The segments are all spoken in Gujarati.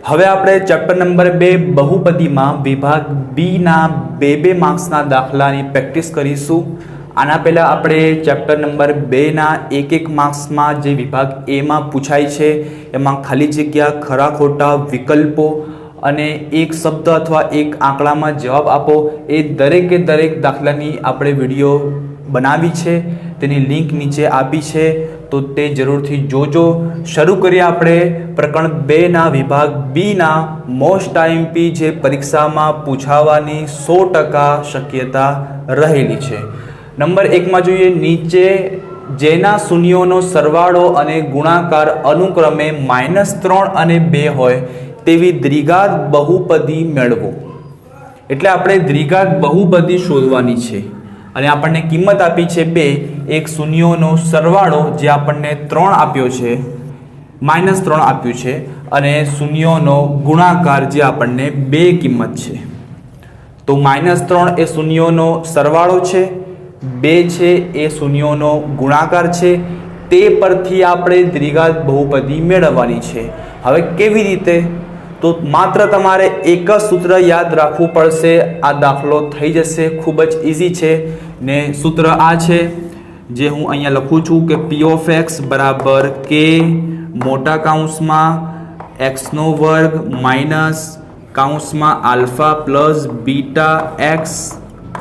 હવે આપણે ચેપ્ટર નંબર 2 બહુપદીમાં વિભાગ બી ના બે માર્ક્સના દાખલાની પ્રેક્ટિસ કરીશું। આના પહેલા આપણે ચેપ્ટર નંબર 2 ના એક માર્ક્સમાં જે વિભાગ એ માં પૂછાય છે એમાં ખાલી જગ્યા ખરા ખોટા વિકલ્પો અને એક શબ્દ અથવા એક આંકડામાં જવાબ આપો એ દરેકે દરેક દાખલાની આપણે વિડીયો બનાવી છે, તેની લિંક નીચે આપી છે, તો તે જરૂરથી જોજો। શરૂ કરીએ આપણે પ્રકરણ 2 ના વિભાગ બી ના મોસ્ટ આઈએમપી જે પરીક્ષામાં પૂછાવાની 100% શક્યતા રહેલી છે। નંબર 1 માં જોઈએ, નીચે જેના શૂન્યોનો સરવાળો અને ગુણાકાર અનુક્રમે -3 અને 2 હોય તેવી દ્વિઘાત બહુપદી મેળવો। એટલે આપણે દ્વિઘાત બહુપદી શોધવાની છે અને આપણને કિંમત આપી છે 2, એક શૂન્યોનો સરવાળો જે આપણને 3 આપ્યો છે, -3 આપ્યું છે, અને શૂન્યોનો ગુણાકાર જે આપણને 2 કિંમત છે। તો -3 એ શૂન્યોનો સરવાળો છે, 2 છે એ શૂન્યોનો ગુણાકાર છે, તે પરથી આપણે દ્વિઘાત બહુપદી મેળવવાની છે। હવે કેવી રીતે? તો માત્ર તમારે એક જ સૂત્ર યાદ રાખવું પડશે, આ દાખલો થઈ જશે, ખૂબ જ ઇઝી છે ને। સૂત્ર આ છે જે હું અહીંયા લખું છું કે p of x બરાબર k મોટા કૌંસમાં x નો વર્ગ માઇનસ કૌંસમાં alpha plus beta x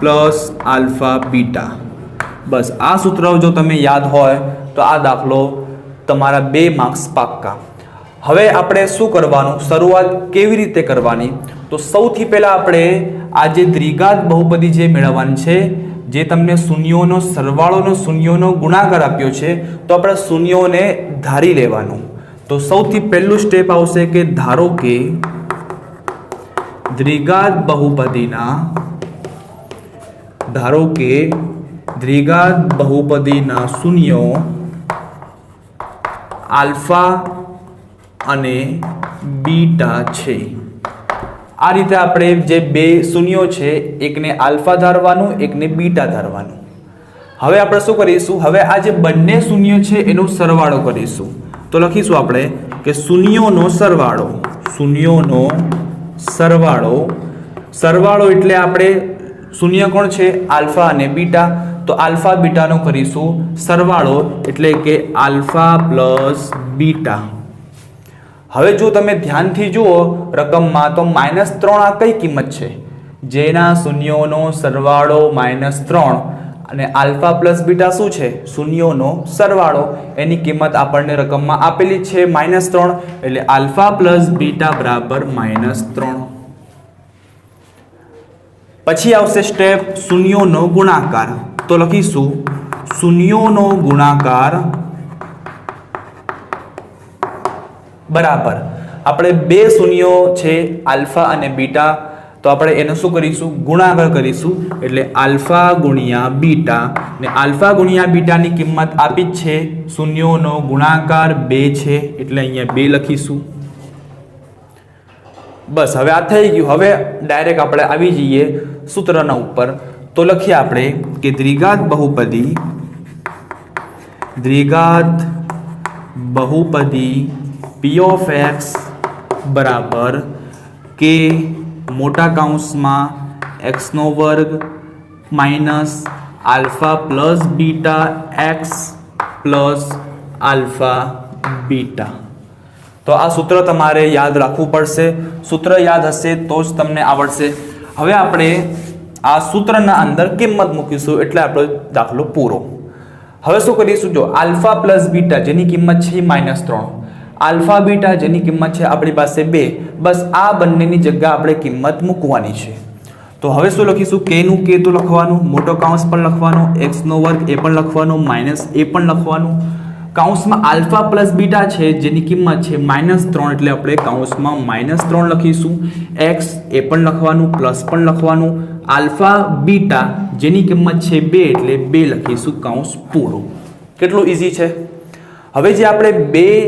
plus alpha beta. બસ આ સૂત્ર જો તમે યાદ હોય તો આ દાખલો તમારા 2 માર્ક્સ પાક્કા। હવે આપણે શું કરવાનું, શરૂઆત કેવી રીતે કરવાની? તો સૌથી પહેલા આપણે આ જે દ્વિઘાત બહુપદી જે મેળવવાની છે, જે તમને શૂન્યોનો સરવાળોનો શૂન્યોનો ગુણાકાર આપ્યો છે, તો આપણે શૂન્યોને ધારી લેવાનું। તો સૌથી પહેલું સ્ટેપ આવશે કે ધારો કે દ્વિઘાત બહુપદીના શૂન્યો આલ્ફા અને બીટા છે। આ રીતે આપણે જે 2 શૂન્યો છે, એકને આલ્ફા ધારવાનું, એકને બીટા ધારવાનું। હવે આપણે શું કરીશું, હવે આ જે બંને શૂન્ય છે એનો સરવાળો કરીશું। તો લખીશું આપણે કે શૂન્યોનો સરવાળો એટલે આપણે શૂન્ય કોણ છે? આલ્ફા અને બીટા। તો આલ્ફા બીટાનો કરીશું સરવાળો એટલે કે આલ્ફા પ્લસ બીટા। હવે જો તમે ધ્યાનથી જુઓ રકમમાં તો -3 આ કઈ કિંમત છે? જેના શૂન્યોનો સરવાળો -3 અને આલ્ફા પ્લસ બીટા શું છે? શૂન્યોનો સરવાળો, એની કિંમત આપણને રકમમાં આપેલી છે -3, એટલે આલ્ફા પ્લસ બીટા બરાબર -3। પછી આવશે સ્ટેપ શૂન્યોનો ગુણાકાર। તો લખીશું શૂન્યોનો ગુણાકાર બરાબર, આપણે 2 શૂન્યો છે આલ્ફા અને બીટા, તો આપણે એનો શું કરીશું? ગુણાકાર કરીશું, એટલે આલ્ફા ગુણ્યા બીટા, ને આલ્ફા ગુણ્યા બીટાની કિંમત આપી જ છે, શૂન્યોનો ગુણાકાર 2 છે એટલે અહીંયા 2 લખીશું। બસ હવે આ થઈ ગયું। હવે ડાયરેક્ટ આપણે આવી જઈએ સૂત્રના ઉપર। તો લખીએ આપણે કે દ્વિઘાત બહુપદી p of x બરાબર k મોટા કૌંસમાં x નો વર્ગ minus alpha plus beta x plus alpha beta. તો આ સૂત્ર તમારે યાદ રાખવું પડશે, સૂત્ર યાદ હશે તો જ તમને આવડશે। હવે આપણે આ સૂત્રના અંદર કિંમત મૂકીશું એટલે આપણો દાખલો પૂરો। હવે શું કરીશું, જો આલ્ફા પ્લસ બીટા જેની કિંમત છે -3, આલ્ફા બીટા જેની કિંમત છે આપણી પાસે 2, બસ આ બંનેની જગ્યા આપણે કિંમત મૂકવાની છે। તો હવે શું લખીશું? k નું k તો લખવાનું, મોટો કૌંસ પણ લખવાનો, x નો વર્ગ એ પણ લખવાનો, માઇનસ એ પણ લખવાનું, કૌંસમાં આલ્ફા પ્લસ બીટા છે જેની કિંમત છે -3 એટલે આપણે કૌંસમાં -3 લખીશું, x એ પણ લખવાનું, પ્લસ પણ લખવાનું, આલ્ફા બીટા જેની કિંમત છે 2 એટલે 2 લખીશું, કૌંસ પૂરો। કેટલું ઇઝી છે। હવે જે આપણે 2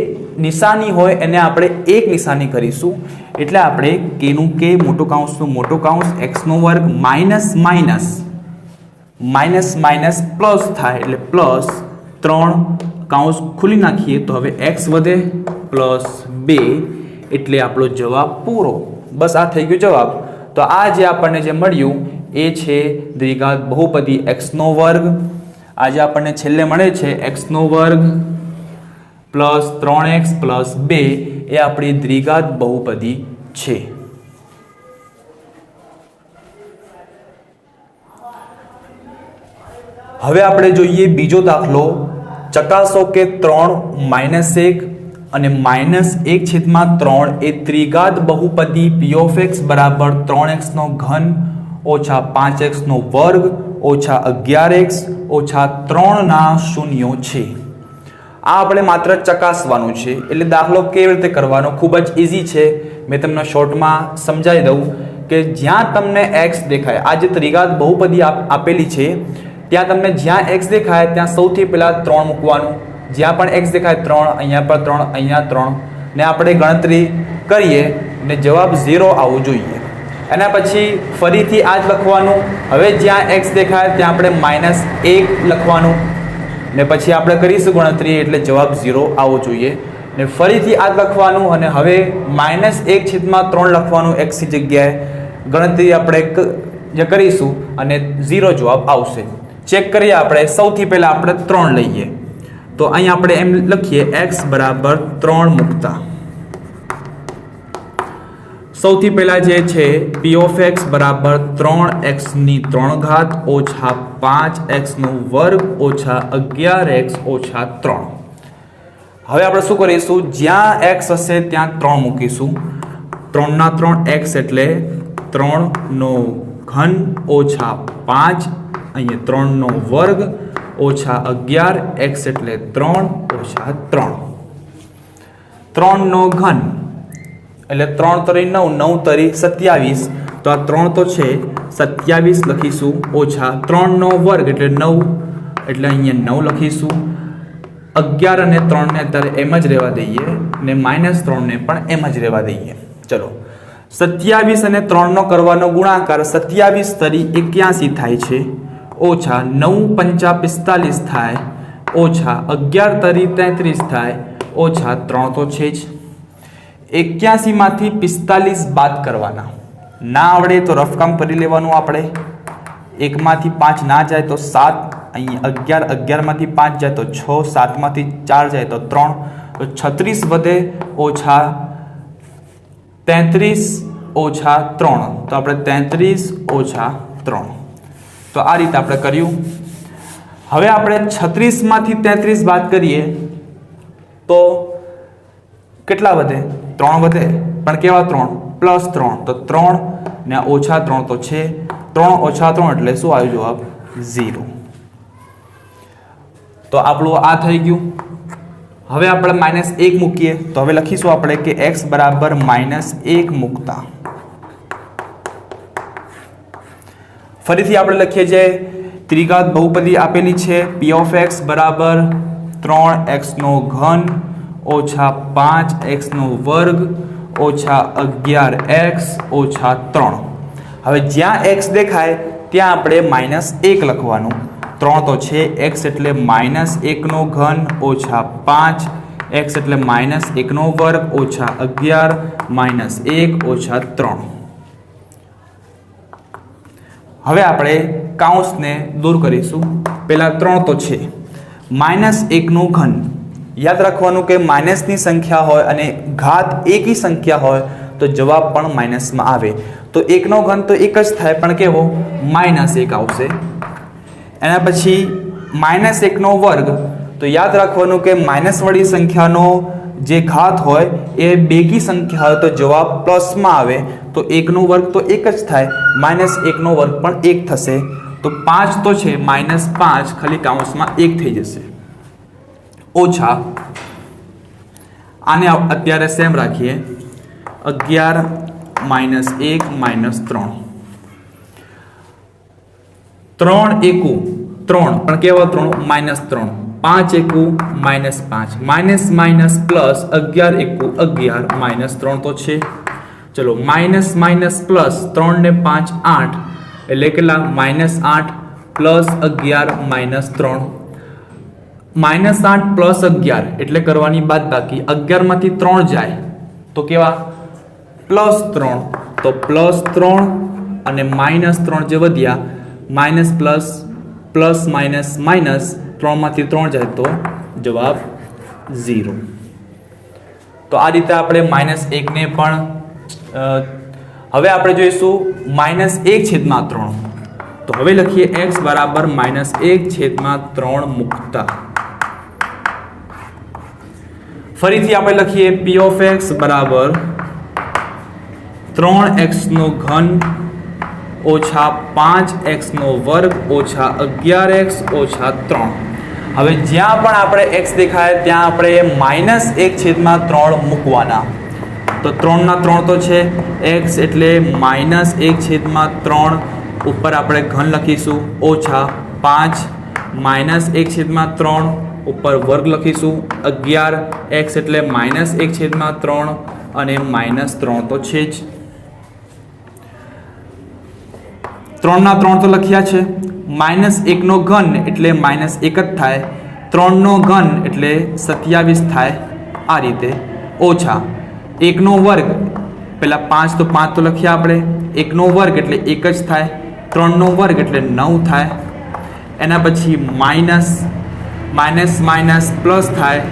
નિશાની હોય એને આપણે 1 નિશાની કરીશું, એટલે આપણે k નું k મોટો કૌંસનું મોટો કૌંસ, x નો વર્ગ માઇનસ પ્લસ થાય એટલે +3 કૌંસ ખુલી નાખીએ તો હવે x વધે +2 એટલે આપણો જવાબ પૂરો. બસ આ થઈ ગયો જવાબ. તો આ જે આપણને જે મળ્યું એ છે દ્વિઘાત બહુપદી x નો વર્ગ. આજે આપણને છેલ્લે મળે છે x નો વર્ગ પ્લસ 3x પ્લસ 2 એ આપણી દ્વિઘાત બહુપદી છે. હવે આપણે જોઈએ બીજો દાખલો. ચકાસો કે 3 -1 અને -1/3 એ ત્રિઘાત બહુપદી p of x બરાબર 3x નો ઘન ઓછા 5x નો વર્ગ ઓછા 11x ઓછા 3 ના શૂન્યો છે. આ આપણે માત્ર ચકાસવાનું છે. એટલે દાખલો કેવી રીતે કરવાનો ખૂબ જ ઇઝી છે. મેં તમને શોર્ટમાં સમજાવી દઉં કે જ્યાં તમને x દેખાય, આ જે ત્રિઘાત બહુપદી આપેલી છે ત્યાં તમને જ્યાં x દેખાય ત્યાં સૌથી પહેલાં 3 મૂકવાનું. જ્યાં પણ x દેખાય 3, અહીંયા પર 3, અહીંયા 3 ને આપણે ગણતરી કરીએ ને જવાબ 0 આવવું જોઈએ. એના પછી ફરીથી આ જ લખવાનું. હવે જ્યાં x દેખાય ત્યાં આપણે -1 લખવાનું ને પછી આપણે કરીશું ગણતરી એટલે જવાબ 0 આવવો જોઈએ. ને ફરીથી આ જ લખવાનું અને હવે -1/3 લખવાનું x ની જગ્યાએ. ગણતરી આપણે જે કરીશું અને 0 જવાબ આવશે. ચેક કરીએ આપણે. સૌથી પહેલાં આપણે 3 લઈએ તો અહીં આપણે એમ લખીએ x બરાબર 3 મૂકતા સૌથી પહેલાં જે છે p of x બરાબર 3x ની 3 ઘાત ઓછા 5x નો વર્ગ ઓછા 11x ઓછા 3. હવે આપણે શું કરીશું? જ્યાં x હશે ત્યાં 3 મૂકીશું. 3 ના 3 x એટલે 3 નો ઘન ઓછા 5, અહીંયા 3 નો વર્ગ ઓછા 11x એટલે 3 ઓછા 3. 3 નો ઘન એટલે 3 તરી 9, 9 તરી 27. તો આ 3 તો છે 27 લખીશું ઓછા 3 નો વર્ગ એટલે 9 એટલે અહીંયા 9 લખીશું. 11 અને 3 ને અત્યારે એમ જ રહેવા દઈએ ને -3 ને પણ એમ જ રહેવા દઈએ. ચલો 27 અને 3 નો કરવાનો ગુણાકાર 27 તરી 81 થાય છે ઓછા 9 પંચા 45 થાય ઓછા 11 તરી 33 થાય ઓછા 3 તો છે જ. 81 માંથી 45 બાદ કરવાના. ના આવડે તો રફકામ કરી લેવાનું. આપણે 1 માંથી 5 ના જાય તો 7, અહીં 11, 11 માંથી 5 જાય તો 6, 7 માંથી 4 જાય તો 3, તો 36 વધે ઓછા 33 ઓછા 3, તો આપણે 33 ઓછા 3. તો આ રીતે આપણે કર્યું. હવે આપણે 36 માંથી 33 બાદ કરીએ તો કેટલા વધે? 3 વધે. પણ કેવા 3? +3. તો 3 ને ઓછા 3 તો છે. 3 ઓછા 3 એટલે શું આવ્યું જવાબ? 0. તો આપણું આ થઈ ગયું. હવે આપણે -1 મૂકીએ તો હવે લખીશું આપણે કે x બરાબર -1 મૂકતા ફરીથી આપણે લખીએ જે ત્રિઘાત બહુપદી આપેલી છે p of x બરાબર 3x નો ઘન ઓછા 5x નો વર્ગ ઓછા 11x ઓછા 3. હવે જ્યાં x દેખાય ત્યાં આપણે -1 લખવાનું. 3 તો છે x એટલે -1 નો ઘન ઓછા 5, x એટલે -1 નો વર્ગ ઓછા 11 -1 ઓછા 3. હવે આપણે કાઉન્સને દૂર કરીશું. પહેલા 3 તો છે. -1 નું ઘન. યાદ રાખવાનું કે માઇનસની સંખ્યા હોય અને ઘાત એકી સંખ્યા હોય તો જવાબ પણ માઇનસમાં આવે. તો 1 નો ઘન તો 1 જ થાય પણ કેવો? -1 આવશે. એના પછી -1 નો વર્ગ. તો યાદ રાખવાનું કે માઇનસ વાળી સંખ્યાનો જે ઘાત હોય એ બેકી સંખ્યા હોય તો જવાબ પ્લસમાં આવે. તો 1 નો વર્ગ તો 1 જ થાય. -1 નો વર્ગ પણ 1 થશે. તો 5 તો છે -5 ખાલી કાઉન્સમાં 1 થઈ જશે. ઓછા આને અત્યારે સેમ રાખીએ 11 -1 -3. 3 એકુ 3 પણ કેવા 3? -3. 5 એકુ -5 માઇનસ પ્લસ 11 એકુ 11 -3 તો છે. ચલો માઇનસ પ્લસ 3 ને 5 8 એટલે કેટલા? -8 પ્લસ 11 -3. -8 પ્લસ 11 એટલે કરવાની બાદબાકી. 11 માંથી 3 જાય તો કેવા +3, તો +3 અને -3 જે વધ્યા, માઇનસ પ્લસ માઇનસ માઇનસ, 3 માંથી 3 જાય તો જવાબ 0. તો આ રીતે આપણે -1 ને પણ હવે આપણે જોઈશું -1/3. તો હવે લખીએ x બરાબર -1/3 મૂકતા ફરીથી આપણે લખીએ p of x બરાબર 3x³ ઓછા 5x² ઓછા 11x ઓછા 3. હવે જ્યાં પણ આપણે x દેખાય ત્યાં આપણે -1/3 મૂકવાના. તો 3 ના 3 તો છે, x એટલે -1/3 ઉપર આપણે ઘન લખીશું ઓછા 5 -1/3 ઉપર વર્ગ લખીશું 11 x એટલે -1/3 અને -3 તો છે જ. 3 ના 3 તો લખ્યા છે, -1/3 એટલે -1 જ થાય, 3 નો ઘન એટલે 27 થાય. આ રીતે ઓછા 1/2, પેલા 5 તો 5 તો લખ્યા આપણે, 1/2 એટલે 1 જ થાય, 3/2 એટલે 9 થાય. એના પછી માઇનસ પ્લસ થાય,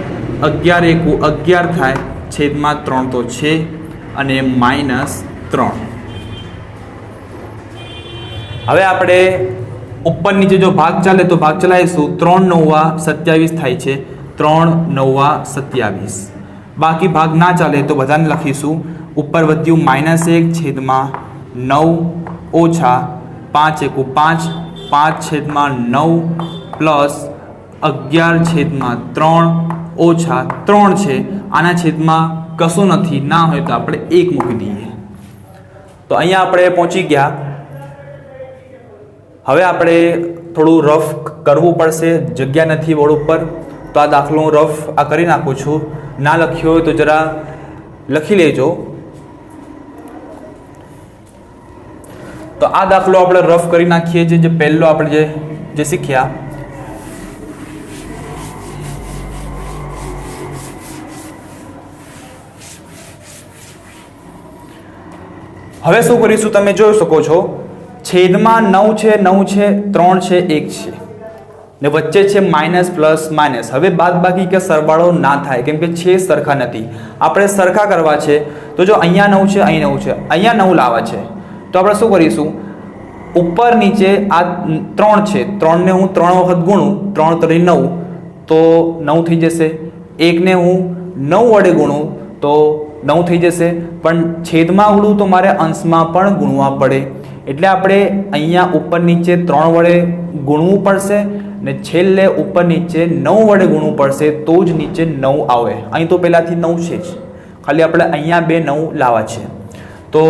11 × 11 થાય, છેદમાં 3 તો છે અને -3. હવે આપણે ઉપર નીચે જો ભાગ ચાલે તો ભાગ ચલાવીશું. 3 × 9 = 27 થાય છે, 3 × 9 = 27. બાકી ભાગ ના ચાલે તો બધાને લખીશું. ઉપર વધ્યું -1/9 ઓછા 5 × 5, 5/9 પ્લસ 11/3 ઓછા 3 છે. આના છેદમાં કશું નથી, ના હોય તો આપણે 1 મૂકી દઈએ. તો અહીંયા આપણે પહોંચી ગયા. હવે આપણે થોડું રફ કરવું પડશે, જગ્યા નથી બોર્ડ ઉપર, તો આ દાખલો હું રફ કરી નાખું છું. ના લખ્યો હોય તો જરા લખી લેજો. તો આ દાખલો આપણે રફ કરી નાખીએ છીએ. જે પહેલો આપણે જે શીખ્યા, હવે શું કરીશું તમે જોઈ શકો છો. છેદમાં 9 છે, 9 છે, 3 છે, 1 છે ને વચ્ચે છે માઇનસ પ્લસ માઇનસ. હવે બાદબાકી કે સરવાળો ના થાય કેમ કે છે સરખા નથી. આપણે સરખા કરવા છે તો જો અહીંયા 9 છે, અહીં 9 છે, અહીંયા 9 લાવવા છે તો આપણે શું કરીશું, ઉપર નીચે આ 3 છે, 3 ને હું 3 વખત ગુણું, 3 × 9 તો 9 થઈ જશે. 1 ને હું 9 વડે ગુણું તો 9 થઈ જશે. પણ છેદમાં ગુણું તો મારે અંશમાં પણ ગુણવા પડે, એટલે આપણે અહીંયા ઉપર નીચે 3 વડે ગુણવું પડશે ને છેલ્લે ઉપર નીચે 9 વડે ગુણવું પડશે તો જ નીચે 9 આવે. અહીં તો પહેલાંથી 9 છે જ, ખાલી આપણે અહીંયા 2 9 લાવવા છે. તો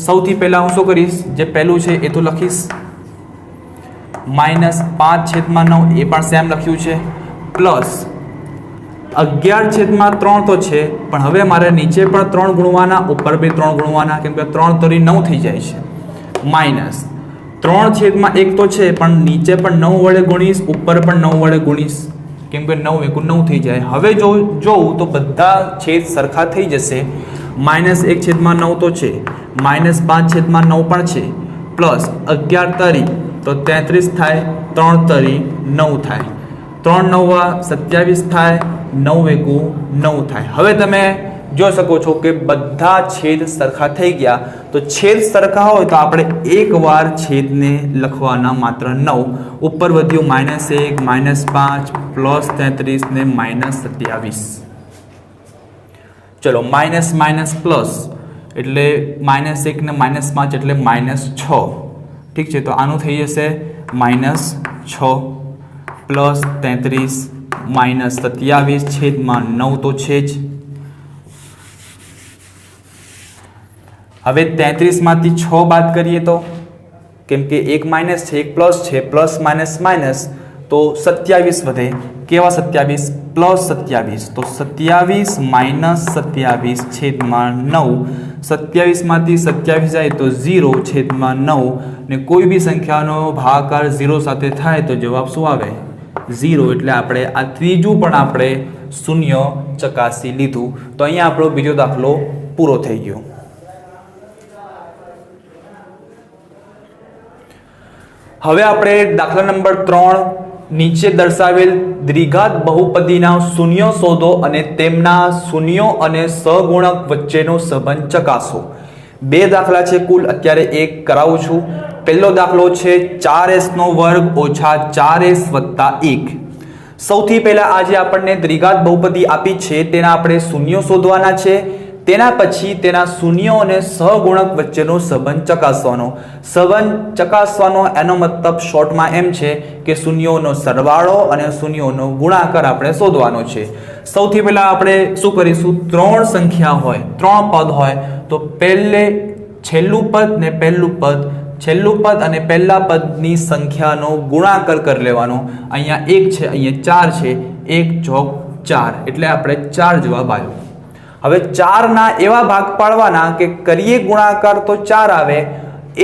સૌથી પહેલાં હું શું કરીશ, જે પહેલું છે એ તો લખીશ -5/9, એ પણ સેમ લખ્યું છે, પ્લસ 11/3 તો છે પણ હવે મારે નીચે પણ 3 ગુણવાના, ઉપર બી 3 ગુણવાના કેમ કે 3 × 9 થઈ જાય છે, માઇનસ 3/1 તો છે પણ નીચે પણ 9 વડે ગુણીશ, ઉપર પણ 9 વડે ગુણીશ કેમ કે 9 × 9 થઈ જાય. હવે જો જોઉં તો બધા છેદ સરખા થઈ જશે. -1/9 તો છે, -5/9 પણ છે, પ્લસ 11 તો 33 થાય, 3 × 9 થાય, 3 × 9 = 27 થાય, 9 × 9 થાય. હવે તમે જોઈ શકો છો કે બધા છેદ સરખા થઈ ગયા. તો છેદ સરખા હોય તો આપણે એકવાર છેદને લખવાના, માત્ર 9. ઉપર વધ્યું -1, -5, પ્લસ 33 ને -27. ચલો માઇનસ પ્લસ એટલે -1 ને -5 એટલે -6. ઠીક છે, તો આનું થઈ જશે -6 પ્લસ 33 -27 છેદમાં 9 તો છે જ. હવે 33 માંથી 6 બાદ કરીએ તો, કેમ કે એક માઇનસ છે એક પ્લસ છે, પ્લસ માઇનસ તો 27 વધે. કેવા 27? પ્લસ 27. તો 27 -27 છેદમાં 9. 27 માંથી 27 જાય તો 0 છેદમાં 9 ને કોઈ બી સંખ્યાનો ભાગાકાર 0 સાથે થાય તો જવાબ શું આવે? 0. એટલે આપણે આ ત્રીજું પણ આપણે શૂન્ય ચકાસી લીધું. તો અહીંયા આપણો બીજો દાખલો પૂરો થઈ ગયો। હવે આપણે દાખલા નંબર 3 નીચે દર્શાવેલ દ્વિઘાત બહુપદીના શૂન્યો શોધો અને તેમના શૂન્યો અને સહગુણક વચ્ચેનો સંબંધ ચકાસો। બે દાખલા છે, કુલ અત્યારે એક કરાવું છું। પહેલો દાખલો છે 4s² ઓછા 4s વત્તા 1। સૌથી પહેલા આજે આપણને દ્વિઘાત બહુપદી આપી છે તેના આપણે શૂન્યો શોધવાના છે, તેના પછી તેના શૂન્યો અને સહગુણક વચ્ચેનો સંબંધ ચકાસવાનો। સંબંધ ચકાસવાનો એનો મતલબ શોર્ટમાં એમ છે કે શૂન્યોનો સરવાળો અને શૂન્યોનો ગુણાકાર આપણે શોધવાનો છે। સૌથી પહેલા આપણે શું કરીશું, 3 સંખ્યા હોય, 3 પદ હોય તો પહેલે છેલ્લું પદ ને પહેલું પદ, છેલ્લું પદ અને પહેલા પદની સંખ્યાનો ગુણાકાર કરી લેવાનો। અહીંયા 1 છે, અહીંયા 4 છે, 1 ચોક 4 એટલે આપણે 4 જવાબ આવ્યો। હવે 4 ના એવા ભાગ પાડવાના કે કરીએ ગુણાકાર તો 4 આવે,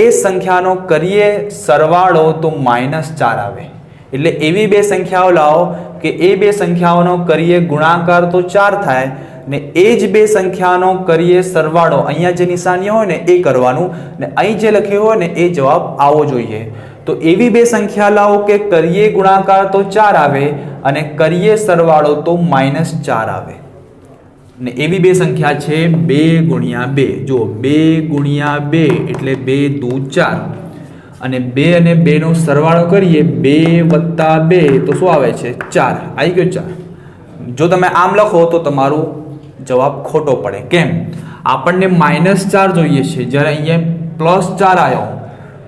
એ સંખ્યાનો કરીએ સરવાળો તો -4 આવે। એટલે એવી બે સંખ્યાઓ લાવો કે એ બે સંખ્યાઓનો કરીએ ગુણાકાર તો 4 થાય ને એ જ બે સંખ્યાનો કરીએ સરવાળો, અહીંયા જે નિશાની હોય ને એ કરવાનું ને અહીં જે લખ્યું હોય ને એ જવાબ આવવો જોઈએ। તો એવી બે સંખ્યા લાવો કે કરીએ ગુણાકાર તો 4 આવે અને કરીએ સરવાળો તો -4 આવે। ને એવી બે સંખ્યા છે 2 ગુણ્યા 2। જો 2 ગુણ્યા 2 એટલે 2 દુ 4 અને 2 અને 2 નો સરવાળો કરીએ 2 વત્તા 2 તો શું આવે છે 4, આવી ગયો 4। જો તમે આમ લખો તો તમારો જવાબ ખોટો પડે। કેમ? આપણને -4 જોઈએ છે, જ્યારે અહીંયા +4 આવ્યો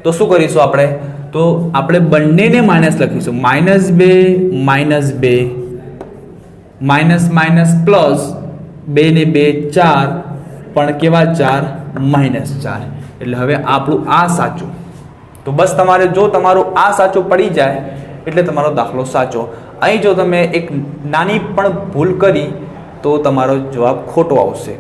તો શું કરીશું આપણે? તો આપણે બંનેને માઇનસ લખીશું, -2 માઇનસ માઇનસ પ્લસ 2 ને 2 4 પણ કેવા 4 -4। એટલે હવે આપણું આ સાચું। તો બસ તમારે જો તમારું આ સાચું પડી જાય એટલે તમારો દાખલો સાચો। અહીં જો તમે એક નાની પણ ભૂલ કરી તો તમારો જવાબ ખોટો આવશે।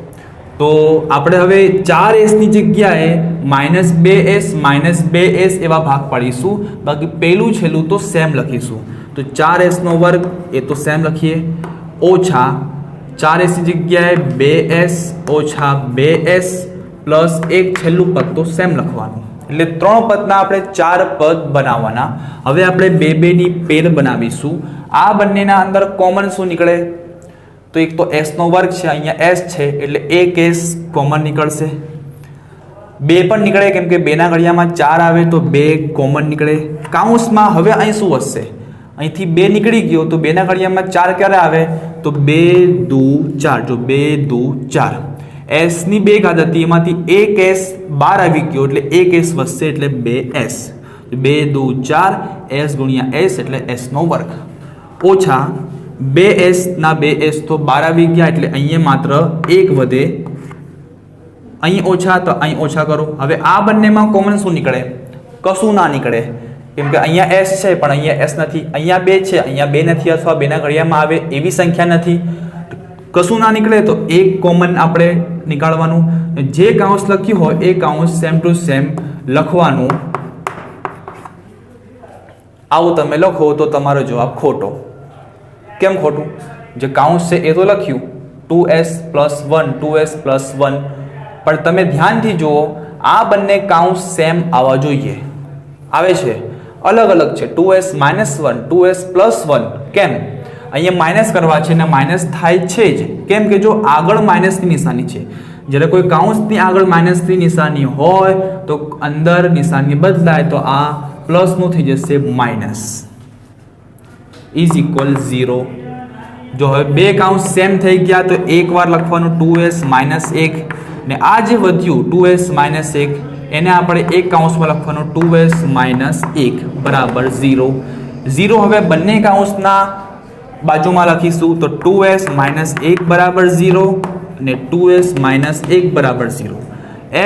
તો આપણે હવે 4s ની જગ્યાએ -2s એવા ભાગ પાડીશું, બાકી પહેલું છેલ્લું તો સેમ લખીશું। તો 4s² એ તો સેમ લખીએ, ઓછા 4s ની જગ્યાએ 2s ઓછા 2s પ્લસ એક છેલ્લું પદ તો સેમ લખવાનું। એટલે 3 પદના આપણે 4 પદ બનાવવાના। હવે આપણે 2 ની પેર બનાવીશું। આ બંનેના અંદર કોમન શું નીકળે? તો એક તો s² છે, અહીંયા s છે એટલે એક s કોમન નીકળશે, 2 પણ નીકળે કેમ કે 2 ના ઘડિયામાં 4 આવે તો 2 કોમન નીકળે। કાઉન્સમાં હવે અહીં શું વધશે? અહીંથી 2 નીકળી ગયો તો 2 ના ઘડિયામાં 4 ક્યારે આવે? તો 2 દુ 4। જો 2 દુ 4, s ની 2 ઘાત હતી એમાંથી એક s બહાર આવી ગયો એટલે એક s વધશે એટલે 2s। 2 દુ 4 s ગુણ્યા s એટલે s² ઓછા 2s ના 2s તો 12 આવી ગયા એટલે અહીંયા માત્ર 1 વધે, અહીં ઓછા તો અહીં ઓછા કરો। હવે આ બંનેમાં કોમન શું નીકળે? કશું ના નીકળે કેમ કે અહીંયા s છે પણ અહીંયા s નથી, અહીંયા 2 છે અહીંયા 2 નથી, અથવા 2 ના ઘડિયામાં આવે એવી સંખ્યા નથી, કશું ના નીકળે તો એક કોમન આપણે નીકાળવાનું। જે કાઉન્સ લખ્યું હોય એ કાઉન્સ સેમ ટુ સેમ લખવાનું। આવું તમે લખો તો તમારો જવાબ ખોટો। કેમ ખોટું? જે કાઉન્સ છે એ તો લખ્યું 2s + 1 2s + 1, પણ તમે ધ્યાનથી જુઓ આ બંને કાઉન્સ સેમ આવવા જોઈએ, આવે છે અલગ અલગ છે। 2s - 1 2s + 1 કેમ? અહીંયા માઇનસ કરવા છે ને માઇનસ થાય છે જ, કેમ કે જો આગળ માઇનસની નિશાની છે, જ્યારે કોઈ કાઉન્સની આગળ માઇનસની નિશાની હોય તો અંદર નિશાની બદલાય તો આ પ્લસનું થઈ જશે માઇનસ = 0। જો હવે 2 કાઉન્સ સેમ થઈ ગયા તો એકવાર લખવાનું 2s - 1 ને આ જે વધ્યું 2s - 1 એને આપણે એક કાઉન્સમાં લખવાનું 2s - 1 બરાબર 0। હવે બંને કાઉન્સના બાજુમાં લખીશું તો 2s - 1 બરાબર 0 અને 2s - 1 બરાબર 0।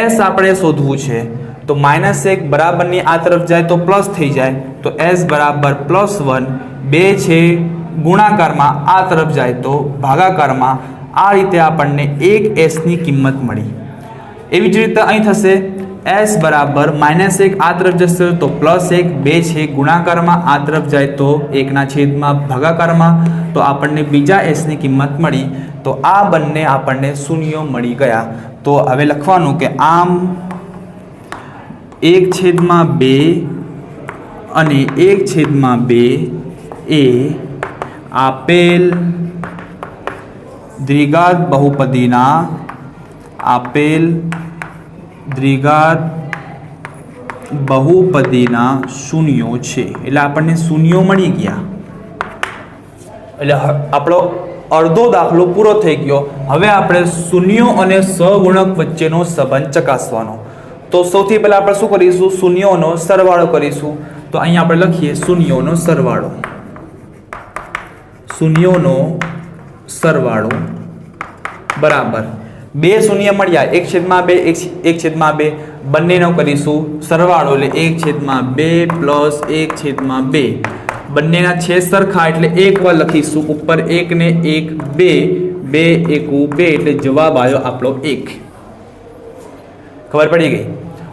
s આપણે શોધવું છે તો -1 બરાબરની આ તરફ જાય તો પ્લસ થઈ જાય તો s બરાબર +1, 2 છે ગુણાકારમાં આ તરફ જાય તો ભાગાકારમાં। આ રીતે આપણને 1 s ની કિંમત મળી। એવી જ રીતે અહીં થશે s બરાબર -1 આ તરફ જશે તો +1, 2 છે ગુણાકારમાં આ તરફ જાય તો 1/છેદમાં ભાગાકારમાં, તો આપણને બીજા s ની કિંમત મળી। તો આ બંને આપણને શૂન્યો મળી ગયા। तो हवे लखवानुं के आम 1/2 અને 1/2 એ આપેલ દ્વિઘાત બહુપદીના શૂન્યો છે. એટલે આપણને શૂન્યો મળી ગયા. એટલે આપણો અડધો દાખલો પૂરો થઈ ગયો. હવે આપણે શૂન્યો અને સહગુણક વચ્ચેનો સંબંધ ચકાસવાનો. તો સૌથી પહેલા આપણે શું કરીશું? શૂન્યોનો સરવાળો કરીશું. તો અહીંયા આપણે લખીએ શૂન્યોનો સરવાળો બરાબર 2 શૂન્ય મળ્યા 1/2 1/2 બંનેનો કરીશું સરવાળો એટલે 1/2 પ્લસ 1/2 બંનેના છેદ સરખા એટલે એક વાર લખીશું ઉપર 1 ને 1 2 2 1 2 એટલે જવાબ આવ્યો આપણો 1. ખબર પડી ગઈ.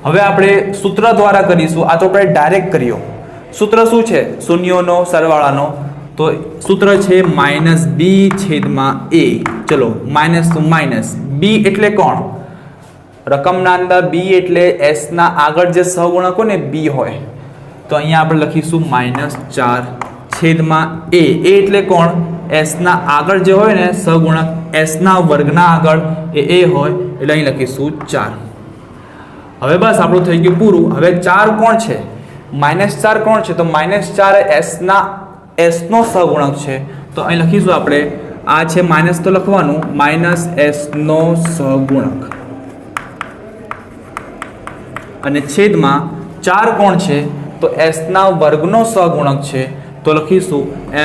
હવે આપણે સૂત્ર દ્વારા કરીશું. આ તો આપણે ડાયરેક્ટ કર્યો. સૂત્ર શું છે શૂન્યોનો સરવાળાનો? તો સૂત્ર છે -b/a. ચલો માઇનસ તો માઇનસ. b એટલે કોણ? રકમના અંદર b એટલે s ના આગળ જે સહગુણક હોય ને b હોય. તો અહીંયા આપણે લખીશું -4/a. એટલે કોણ? s ના આગળ જે હોય ને સહગુણક s ના વર્ગના આગળ એ હોય એટલે અહીં લખીશું 4. હવે બસ આપણું થઈ ગયું પૂરું. હવે 4 કોણ છે? -4 કોણ છે? તો -4 s નો સહગુણક છે. તો અહીં લખીશું આપણે આ છે માઇનસ તો લખવાનું -s નો સહગુણક અને છેદમાં 4 કોણ છે? તો s ના વર્ગનો સહગુણક છે. તો લખીશું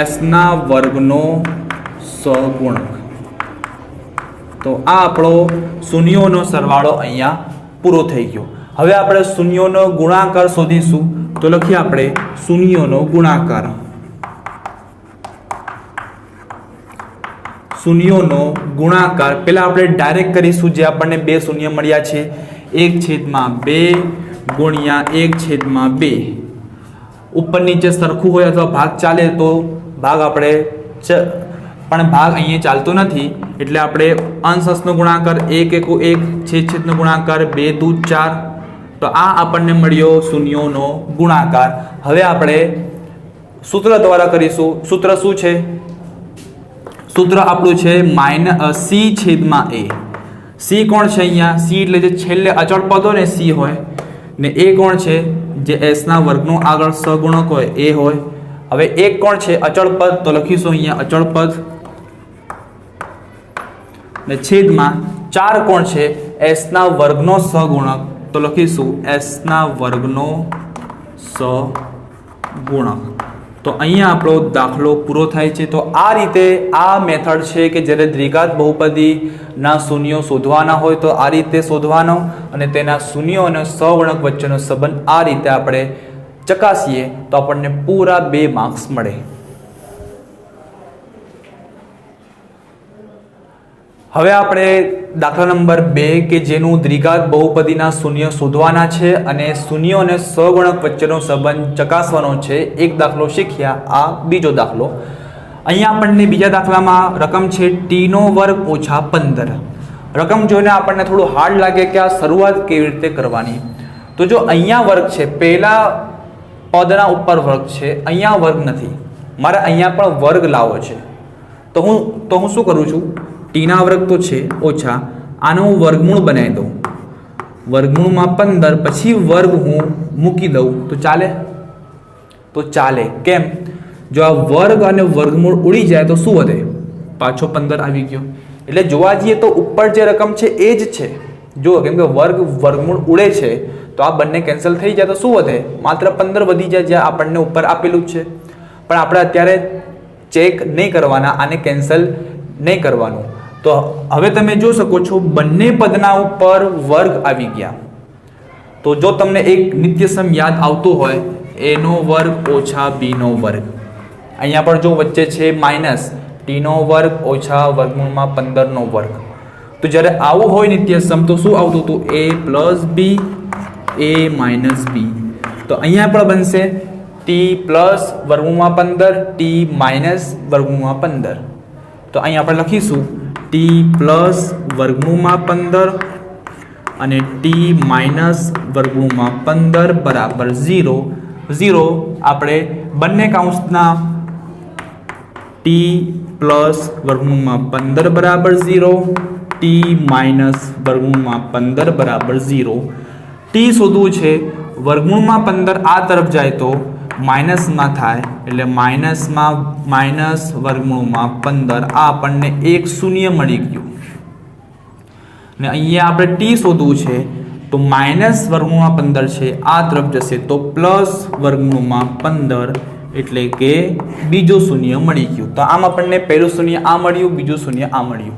s ના વર્ગનો સહગુણક. તો આ આપણો શૂન્યોનો સરવાળો અહીંયા પૂરો થઈ ગયો. હવે આપણે શૂન્યોનો ગુણાકાર શોધીશું. તો લખીએ આપણે શૂન્યોનો ગુણાકાર. પહેલા આપણે ડાયરેક્ટ કરીશું જે આપણને 2 શૂન્ય મળ્યા છે 1/2 ગુણ્યા 1/2. ઉપર નીચે સરખું હોય અથવા ભાગ ચાલે તો ભાગ આપણે પણ ભાગ અહીંયા ચાલતો નથી એટલે આપણે અંશનો ગુણાકાર 1 1 1 છેદનો ગુણાકાર 2 2 4. તો આ આપણને મળ્યો શૂન્યોનો ગુણાકાર. હવે આપણે સૂત્ર દ્વારા કરીશું. સૂત્ર શું છે? સૂત્ર આપણું છે c/a. c કોણ છે અહીંયા? c એટલે જે છેલ્લે અચળ પદ હોય ને c હોય ને a કોણ છે? જે s ના વર્ગનો આગળ સહગુણક હોય એ હોય. હવે 1 કોણ છે? અચળ પદ. તો લખીશું અહીંયા અચળ પદ ને છેદમાં 4 કોણ છે? s ના વર્ગનો સહગુણક. તો લખીશું s ના વર્ગનો સહગુણક. તો અહીંયા આપણો દાખલો પૂરો થાય છે. તો આ રીતે આ મેથડ છે કે જ્યારે દ્વિઘાત બહુપદીના શૂન્યો શોધવાના હોય તો આ રીતે શોધવાનો અને તેના શૂન્યો અને સહગુણક વચ્ચેનો સંબંધ આ રીતે આપણે ચકાસીએ તો આપણને પૂરા 2 માર્ક્સ મળે. હવે આપણે દાખલા નંબર 2 કે જેનું દ્વિઘાત બહુપદીના શૂન્ય શોધવાના છે અને શૂન્યો અને સહગુણક વચ્ચેનો સંબંધ ચકાસવાનો છે. એક દાખલો શીખ્યા. આ બીજો દાખલો. અહીંયા આપણને બીજા દાખલામાં રકમ છે t² - 15. રકમ જોઈને આપણને થોડું હાર્ડ લાગે કે આ શરૂઆત કેવી રીતે કરવાની. તો જો અહીંયા વર્ગ છે, પહેલા પદના ઉપર વર્ગ છે, અહીંયા વર્ગ નથી, મારે અહીંયા પણ વર્ગ લાવવો છે. તો હું શું કરું છું? ટીના વર્ગ તો છે ઓછા આનો હું વર્ગમૂળ બનાવી દઉં. વર્ગમૂળમાં 15 પછી વર્ગ હું મૂકી દઉં તો ચાલે? તો ચાલે. કેમ? જો આ વર્ગ અને વર્ગમૂળ ઉડી જાય તો શું વધે? પાછો 15 આવી ગયો. એટલે જોવા જઈએ તો ઉપર જે રકમ છે એ જ છે. જો કેમ કે વર્ગમૂળ ઉડે છે તો આ બંને કેન્સલ થઈ જાય તો શું વધે? માત્ર 15 વધી જાય જ્યાં આપણને ઉપર આપેલું જ છે. પણ આપણે અત્યારે ચેક નહીં કરવાના, આને કેન્સલ નહીં કરવાનું. તો હવે તમે જોઈ શકો છો બંને પદના ઉપર વર્ગ આવી ગયા. તો જો તમને એક નિત્યસમ યાદ આવતો હોય a નો વર્ગ ઓછા b નો વર્ગ, અહીંયા પણ જો વચ્ચે છે માઇનસ t નો વર્ગ ઓછા વર્ગમૂળમાં 15 નો વર્ગ. તો જ્યારે આવું હોય નિત્યસમ તો શું આવતું હતું? a plus b a minus b. તો અહીંયા પણ બનશે t પ્લસ વર્ગમૂળમાં 15 t માઇનસ વર્ગમૂળમાં 15. તો અહીં આપણે લખીશું t પ્લસ વર્ગમૂળમાં 15 અને ટી માઇનસ વર્ગમૂળમાં 15 બરાબર 0 0 આપણે બંને કાઉન્સના ટી પ્લસ વર્ગમૂળમાં 15 બરાબર 0 ટી માઇનસ વર્ગમૂળમાં 15 બરાબર 0 ટી શોધવું છે વર્ગમૂળમાં 15 આ તરફ જાય તો માઇનસમાં થાય એટલે માઇનસમાં માઇનસ વર્ગમૂળમાં 15 આ આપણને એક શૂન્ય મળી ગયું ને અહીંયા આપણે ટી શોધવું છે તો માઇનસ વર્ગમૂળમાં 15 છે આ તરફ જશે તો પ્લસ વર્ગમૂળમાં 15 એટલે કે બીજું શૂન્ય મળી ગયું તો આમ આપણને પહેલું શૂન્ય આ મળ્યું બીજું શૂન્ય આ મળ્યું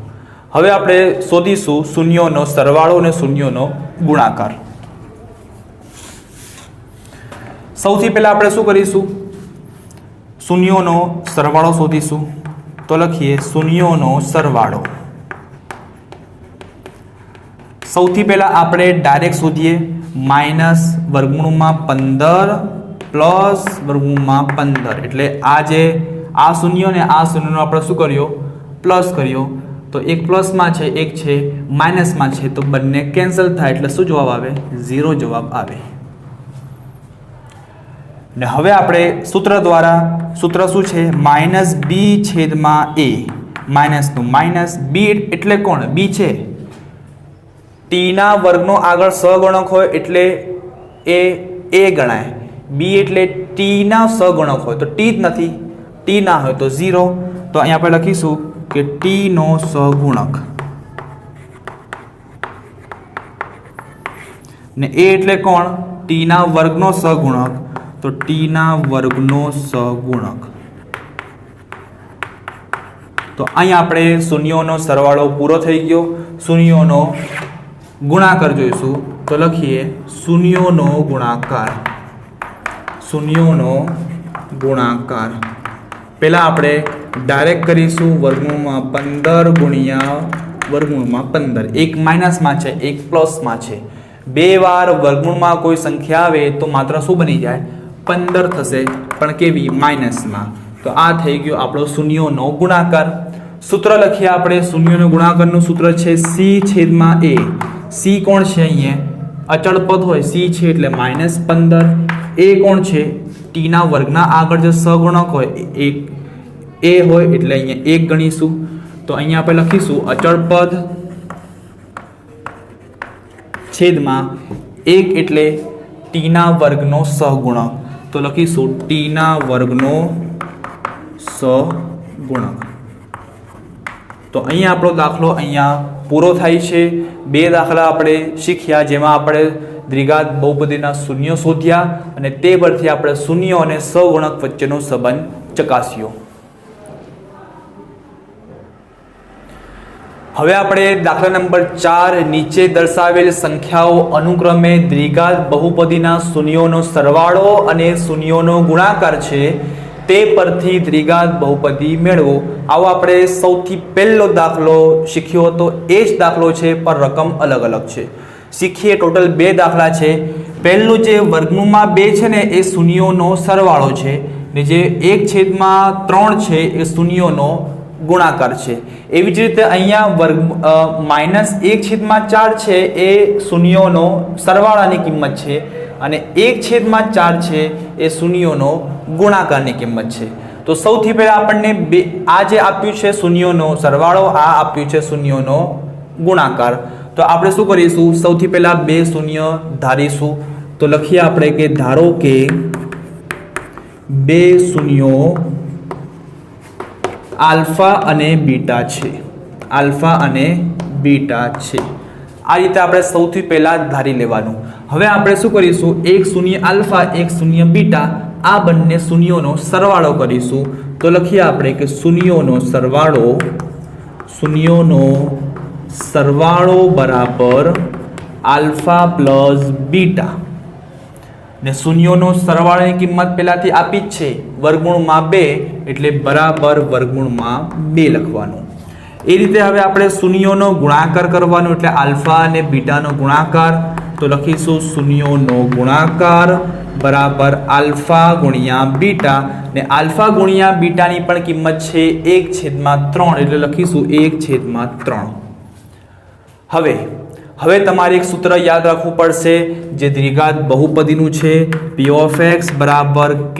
હવે આપણે શોધીશું શૂન્યોનો સરવાળો અને શૂન્યોનો ગુણાકાર સૌથી પહેલા આપણે શું કરીશું શૂન્યોનો સરવાળો શોધીશું તો લખીએ શૂન્યોનો સરવાળો સૌથી પહેલા આપણે ડાયરેક્ટ શોધીએ માઇનસ વર્ગમૂળમાં 15 પ્લસ વર્ગમૂળમાં 15 એટલે આ જે આ શૂન્ય ને આ શૂન્યનો આપણે શું કર્યો પ્લસ કર્યો તો એક પ્લસમાં છે એક છે માઇનસમાં છે તો બંને કેન્સલ થાય એટલે શું જવાબ આવે 0 જવાબ આવે ને હવે આપણે સૂત્ર દ્વારા સૂત્ર શું છે માઇનસ બી છેદમાં એ માઇનસનું માઇનસ બી એટલે કોણ બી છે ટીના વર્ગનો આગળ સહગુણક હોય એટલે એ ગણાય બી એટલે ટીના સહગુણક હોય તો ટી જ નથી ટી ના હોય તો 0 તો અહીંયા આપણે લખીશું કે ટીનો સહગુણક ને એ એટલે કોણ ટીના વર્ગનો સહગુણક તો ટીના વર્ગનો સહગુણક તો અહીંયા આપણે શૂન્યોનો સરવાળો પૂરો થઈ ગયો શૂન્યોનો ગુણાકાર જોઈશું તો લખીએ શૂન્યોનો ગુણાકાર શૂન્યોનો ગુણાકાર પહેલા આપણે ડાયરેક્ટ કરીશું વર્ગમૂળમાં 15 ગુણ્યા વર્ગમૂળમાં 15 એક માઇનસમાં છે એક પ્લસમાં છે બે વાર વર્ગમૂળમાં કોઈ સંખ્યા આવે તો માત્ર શું બની જાય 15 થશે પણ કેવી માઇનસમાં તો આ થઈ ગયો આપણો શૂન્યોનો ગુણાકાર સૂત્ર લખીએ આપણે શૂન્યોનો ગુણાકારનું સૂત્ર છે સી છેદમાં એ સી કોણ છે અહીંયા અચળ પદ હોય સી છે એટલે -15 એ કોણ છે ટીના વર્ગના આગળ જે સહગુણક હોય એક એ હોય એટલે અહીંયા એક ગણીશું તો અહીંયા આપણે લખીશું અચળ પદ છેદમાં એક એટલે ટીના વર્ગનો સહગુણક તો લખીશું ટીના વર્ગનો સહગુણક તો અહીંયા આપણો દાખલો અહીંયા પૂરો થાય છે બે દાખલા આપણે શીખ્યા જેમાં આપણે દ્વિઘાત બહુપદીના શૂન્યો શોધ્યા અને તે પરથી આપણે શૂન્યો અને સહગુણક વચ્ચેનો સંબંધ ચકાસ્યો હવે આપણે દાખલા નંબર 4 નીચે દર્શાવેલ સંખ્યાઓ અનુક્રમે દ્વિઘાત બહુપદીના શૂન્યોનો સરવાળો અને શૂન્યોનો ગુણાકાર છે તે પરથી દ્વિઘાત બહુપદી મેળવો આવો આપણે સૌથી પહેલો દાખલો શીખ્યો હતો એ જ દાખલો છે પણ રકમ અલગ અલગ છે શીખીએ ટોટલ બે દાખલા છે પહેલું જે વર્ગમૂળમાં 2 છે ને એ શૂન્યોનો સરવાળો છે ને જે 1/3 છે એ શૂન્યોનો ગુણાકાર છે એવી જ રીતે અહીંયા વર્ગ -1/4 છે એ શૂન્યોનો સરવાળાની કિંમત છે અને 1/4 છે એ શૂન્યોનો ગુણાકારની કિંમત છે તો સૌથી પહેલા આપણને આ જે આપ્યું છે શૂન્યોનો સરવાળો આ આપ્યું છે શૂન્યોનો ગુણાકાર તો આપણે શું કરીશું સૌથી પહેલા બે શૂન્ય ધારીશું તો લખીએ આપણે કે ધારો કે બે શૂન્યો આલ્ફા અને બીટા છે આલ્ફા અને બીટા છે આ રીતે આપણે સૌથી પહેલા ધારી લેવાનું હવે આપણે શું કરીશું એક શૂન્ય આલ્ફા એક શૂન્ય બીટા આ બંને શૂન્યોનો સરવાળો કરીશું તો લખીએ આપણે કે શૂન્યોનો સરવાળો બરાબર આલ્ફા પ્લસ બીટા ને શૂન્યોનો સરવાળાની કિંમત પહેલાથી આપી જ છે વર્ગમૂળમાં 2 એટલે બરાબર વર્ગમૂળમાં 2 લખવાનું એ રીતે હવે આપણે શૂન્યોનો ગુણાકાર કરવાનો એટલે આલ્ફા અને બીટાનો ગુણાકાર તો લખીશું શૂન્યોનો ગુણાકાર બરાબર આલ્ફા ગુણ્યા બીટા ને આલ્ફા ગુણ્યા બીટાની પણ કિંમત છે 1/3 એટલે લખીશું 1/3 હવે હવે તમારે એક સૂત્ર યાદ રાખવું પડશે જે દ્વિઘાત બહુપદીનું છે p of x બરાબર k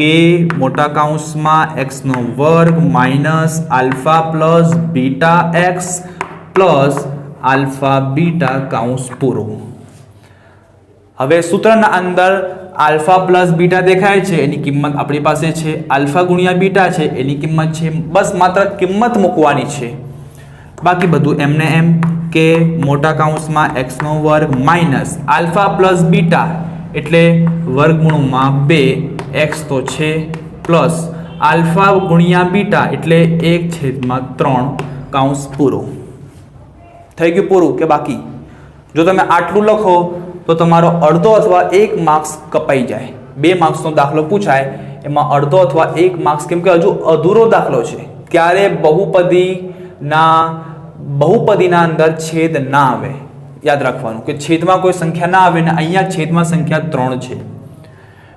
મોટા કૌંસમાં x નો વર્ગ minus alpha plus beta x plus alpha beta કૌંસ પૂરો. હવે સૂત્રના અંદર આલ્ફા પ્લસ બીટા દેખાય છે, એની કિંમત આપણી પાસે છે. આલ્ફા ગુણ્યા બીટા છે એની કિંમત છે. બસ માત્ર કિંમત મૂકવાની છે, બાકી બધું એમને એમ કે મોટા કૌંસમાં x નો વર્ગ માઇનસ આલ્ફા પ્લસ બીટા એટલે વર્ગમૂળમાં 2x તો છે પ્લસ આલ્ફા ગુણ્યા બીટા એટલે 1/3 કૌંસ પૂરો. થઈ ગયું પૂરું કે બાકી? જો તમે આટલું લખો તો તમારો અડધો અથવા 1 માર્ક્સ કપાઈ જાય. 2 માર્ક્સનો દાખલો પૂછાય એમાં અડધો અથવા 1 માર્ક્સ, કેમ કે હજુ અધૂરો દાખલો છે. ત્યારે બહુપદીના અંદર છેદ ના આવે. યાદ રાખવાનું કે છેદમાં કોઈ સંખ્યા ના આવે ને અહીંયા છેદમાં સંખ્યા 3 છે.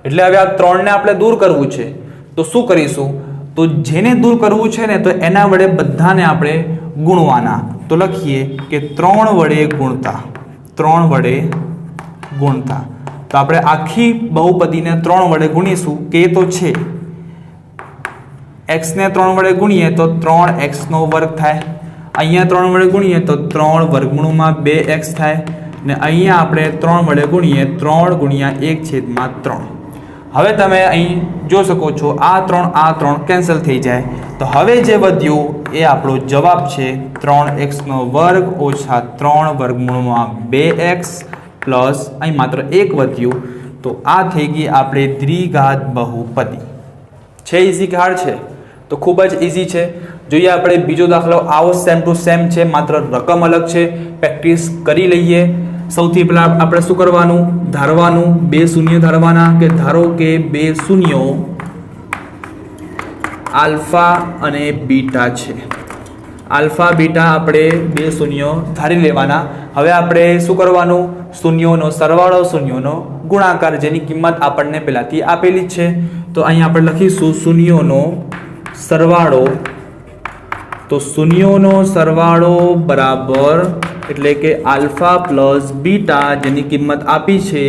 એટલે હવે આ 3 ને આપણે દૂર કરવું છે તો શું કરીશું? તો જેને દૂર કરવું છે ને તો એના વડે બધાને આપણે ગુણવાના. તો લખીએ કે 3 વડે ગુણતા, 3 વડે ગુણતા. તો આપણે આખી બહુપદીને 3 વડે ગુણીશું. કે તો છે x ને 3 વડે ગુણીએ તો 3x નો વર્ગ થાય. અહીંયા 3 વડે ગુણીએ તો 3 વર્ગમૂળમાં 2x થાય ને અહીંયા આપણે 3 વડે ગુણીએ 3 ગુણ્યા 1/3. હવે તમે અહીં જોઈ શકો છો આ 3 કેન્સલ થઈ જાય. તો હવે જે વધ્યું એ આપણો જવાબ છે 3x નો વર્ગ ઓછા 3 વર્ગમૂળમાં 2x પ્લસ અહીં માત્ર 1 વધ્યું. તો આ થઈ ગઈ આપણે દ્વિઘાત બહુપદી. છે ઇઝી કે હાર્ડ છે? તો ખૂબ જ ઇઝી છે. જોઈએ આપણે બીજો દાખલો. આવો સેમ ટુ સેમ છે, માત્ર રકમ અલગ છે. પ્રેક્ટિસ કરી લઈએ. સૌથી પહેલા આપણે શું કરવાનું? ધારવાનું. 2 શૂન્ય ધારવાના કે ધારો કે 2 શૂન્યો આલ્ફા અને બીટા છે. આલ્ફા બીટા આપણે 2 શૂન્યો ધારી લેવાના. હવે આપણે શું કરવાનું? શૂન્યોનો સરવાળો, શૂન્યોનો ગુણાકાર, જેની કિંમત આપણને પહેલાથી આપેલી છે. તો અહીં આપણે લખીશું શૂન્યોનો સરવાળો. તો શૂન્યોનો સરવાળો બરાબર એટલે કે આલ્ફા પ્લસ બીટા જેની કિંમત આપી છે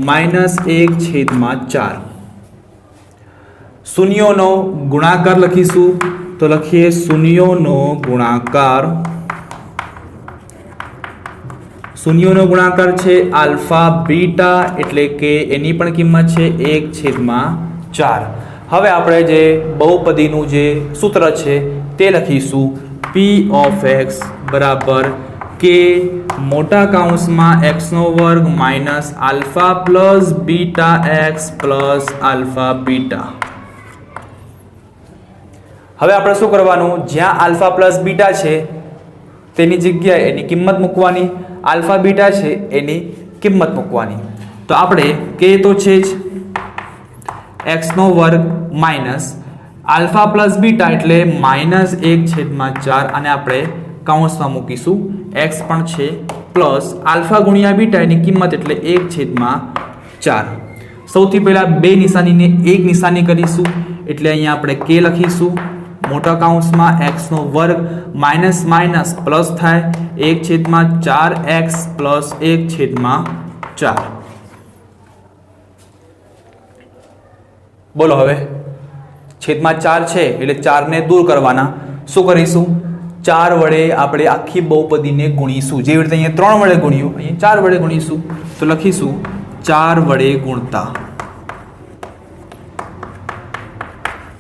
-1/4. શૂન્યોનો ગુણાકાર લખીશું. તો લખીએ શૂન્યોનો ગુણાકાર. શૂન્યોનો ગુણાકાર છે આલ્ફા બીટા એટલે કે એની પણ કિંમત છે 1/4. હવે આપણે જે બહુપદીનું જે સૂત્ર છે તે લખીશું. p of x બરાબર k મોટા કૌંસમાં x નો વર્ગ minus alpha plus beta x plus alpha beta. હવે આપણે શું કરવાનું? જ્યાં આલ્ફા પ્લસ બીટા છે તેની જગ્યાએ એની કિંમત મૂકવાની. આલ્ફા બીટા છે એની કિંમત મૂકવાની. તો આપણે k તો છે જ x નો વર્ગ માઇનસ આલ્ફા પ્લસ બીટા એટલે -1/4 અને આપણે કૌંસમાં મૂકીશું. x પણ છે પ્લસ આલ્ફા ગુણ્યા બીટા એની કિંમત એટલે 1/4. સૌથી પહેલા 2 નિશાનીને 1 નિશાની કરીશું એટલે અહીંયા આપણે k લખીશું. મોટા કૌંસમાં x નો વર્ગ માઇનસ માઇનસ પ્લસ થાય 1/4x પ્લસ 1/4. બોલો હવે છેદમાં 4 છે એટલે 4 ને દૂર કરવાના. શું કરીશું? 4 વડે આપણે આખી બહુપદીને ગુણીશું. જેવી રીતે અહીંયા 3 વડે ગુણ્યું, અહીંયા 4 વડે ગુણીશું. તો લખીશું 4 વડે ગુણતા.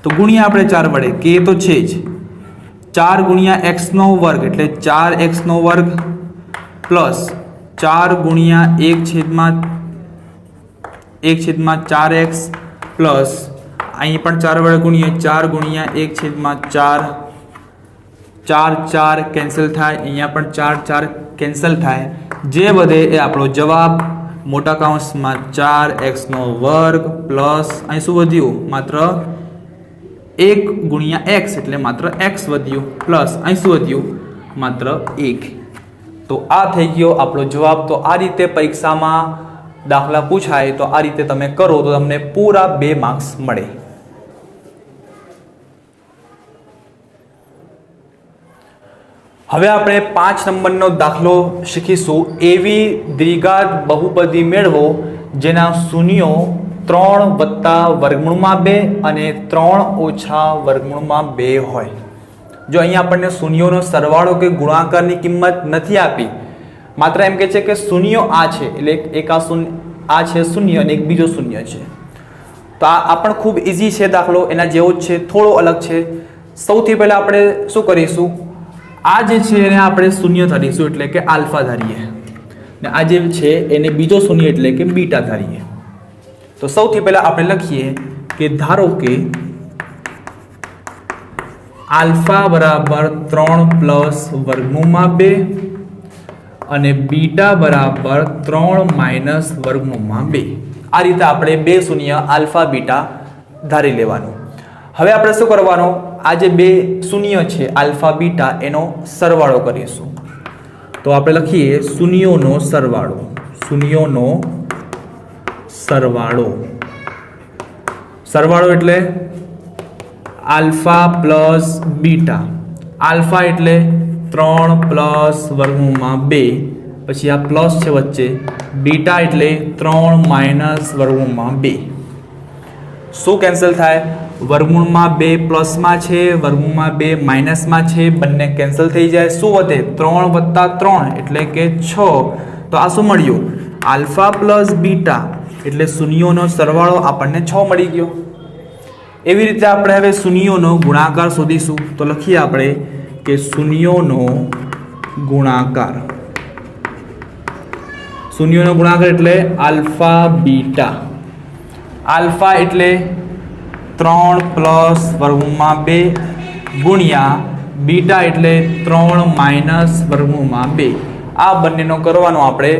તો ગુણ્યા આપણે 4 વડે, કે તો છે જ. 4 ગુણ્યા x નો વર્ગ એટલે 4x નો વર્ગ પ્લસ 4 ગુણ્યા 1/4x પ્લસ અહીં પણ 4 વડે ગુણીએ 4 ગુણ્યા 1/4. 4 કેન્સલ થાય. અહીંયા પણ 4 કેન્સલ થાય. જે વધે એ આપણો જવાબ. મોટા કૌંસમાં 4x નો વર્ગ પ્લસ અહીં શું વધ્યું? માત્ર 1 ગુણ્યા x એટલે માત્ર x વધ્યું પ્લસ અહીં શું વધ્યું? માત્ર 1. તો આ થઈ ગયો આપણો જવાબ. તો આ રીતે પરીક્ષામાં દાખલા પૂછાય તો આ રીતે તમે કરો તો તમને પૂરા 2 માર્ક્સ મળે. હવે આપણે 5 નંબરનો દાખલો શીખીશું એવી દ્વિઘાત બહુપદી મેળવો જેના શૂન્યો 3 વત્તા વર્ગમૂળમાં 2 અને 3 ઓછા વર્ગમૂળમાં 2 હોય. જો અહીંયા આપણને શૂન્યોનો સરવાળો કે ગુણાકારની કિંમત નથી આપી, માત્ર એમ કહે છે કે શૂન્યો આ છે, એટલે એક આ છે શૂન્ય અને એક બીજો શૂન્ય છે. તો આ પણ ખૂબ ઇઝી છે દાખલો, એના જેવો જ છે, થોડો અલગ છે. સૌથી પહેલાં આપણે શું કરીશું, આ જે છે એને આપણે શૂન્ય ધારીશું એટલે કે આલ્ફા ધારીએ, ને આ જે છે એને બીજો શૂન્ય એટલે કે બીટા ધારીએ. તો સૌથી પહેલાં આપણે લખીએ કે ધારો કે આલ્ફા બરાબર 3 પ્લસ વર્ગમૂળમાં 2 અને બીટા બરાબર 3 માઇનસ વર્ગમૂળમાં 2. આ રીતે આપણે બે શૂન્ય આલ્ફા બીટા ધારી લેવાનું. હવે આપણે શું કરવાનું, આ જે બે શૂન્ય છે આલ્ફા બીટા એનો સરવાળો કરીશું. તો આપણે લખીએ શૂન્યોનો સરવાળો, શૂન્યોનો સરવાળો. સરવાળો એટલે આલ્ફા પ્લસ બીટા. આલ્ફા એટલે 3 પ્લસ વર્ગમૂળમાં 2, પછી આ પ્લસ છે વચ્ચે, બીટા એટલે 3 માઇનસ વર્ગમૂળમાં 2. શું કેન્સલ થાય, વર્ગમૂળમાં 2 પ્લસમાં છે, વર્ગમૂળમાં 2 માઇનસમાં છે, બંને કેન્સલ થઈ જાય. શું વધે, 3 વત્તા 3 એટલે કે 6. તો આ શું મળ્યું, આલ્ફા પ્લસ બીટા એટલે શૂન્યોનો સરવાળો આપણને 6 મળી ગયો. એવી રીતે આપણે હવે શૂન્યોનો ગુણાકાર શોધીશું. તો લખીએ આપણે કે શૂન્યોનો ગુણાકાર. શૂન્યોનો ગુણાકાર એટલે આલ્ફા બીટા. આલ્ફા એટલે 3 પ્લસ વર્ગમૂળમાં 2 ગુણ્યા બીટા એટલે 3 માઇનસ વર્ગમૂળમાં 2. આ બંનેનો કરવાનો આપણે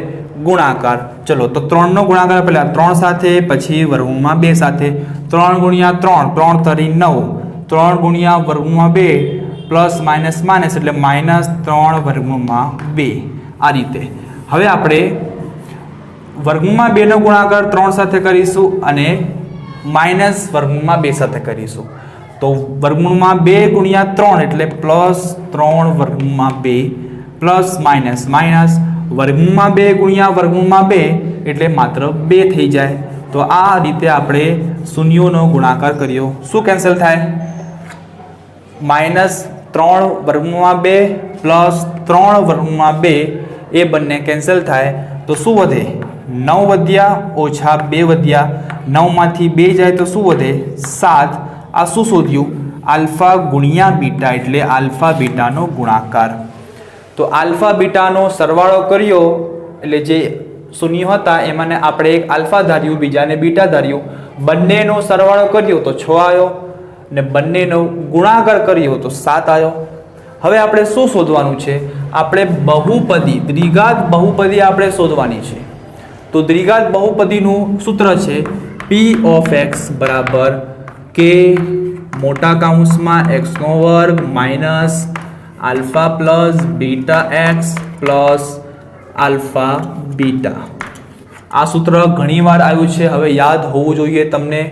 ગુણાકાર. ચલો તો 3 નો ગુણાકાર પહેલા 3 સાથે, પછી વર્ગમૂળમાં 2 સાથે. 3 ગુણ્યા 3, 3 તરી 9, 3 ગુણ્યા વર્ગમૂળમાં 2 પ્લસ માઇનસ માઇનસ એટલે માઇનસ 3 વર્ગમૂળમાં 2. આ રીતે હવે આપણે વર્ગમૂળમાં 2 નો ગુણાકાર 3 સાથે કરીશું અને માઇનસ વર્ગમૂળમાં 2 સાથે કરીશું. તો વર્ગમૂળમાં 2 ગુણ્યા 3 એટલે પ્લસ 3 વર્ગમૂળમાં 2 પ્લસ માઇનસ માઇનસ વર્ગમૂળમાં 2 ગુણ્યા વર્ગમૂળમાં 2 એટલે માત્ર 2 થઈ જાય. તો આ રીતે આપણે શૂન્યોનો ગુણાકાર કર્યો. શું કેન્સલ થાય, માઇનસ 3 વર્ગમૂળમાં 2 પ્લસ 3 વર્ગમૂળમાં 2 એ બંને કેન્સલ થાય. તો શું વધે, 9 વધ્યા ઓછા 2 વધ્યા, 9 માંથી 2 જાય તો શું વધે, 7. આ શું શોધ્યું, આલ્ફા ગુણ્યા બીટા એટલે આલ્ફા બીટાનો ગુણાકાર. તો આલ્ફા બીટાનો સરવાળો કર્યો એટલે જે શૂન્ય હતા એમાંને આપણે એક આલ્ફા ધાર્યું, બીજાને બીટા ધાર્યું. બંનેનો સરવાળો કર્યો તો 6 આવ્યો ને બંનેનો ગુણાકાર કર્યો તો 7 આવ્યો. હવે આપણે શું શોધવાનું છે, આપણે બહુપદી દ્વિઘાત બહુપદી આપણે શોધવાની છે. તો દ્વિઘાત બહુપદીનું સૂત્ર છે p ઓફ x બરાબર k મોટા કૌંસમાં x નો વર્ગ minus alpha plus beta x plus alpha beta. આ સૂત્ર ઘણીવાર આવ્યું છે, હવે યાદ હોવું જોઈએ તમને.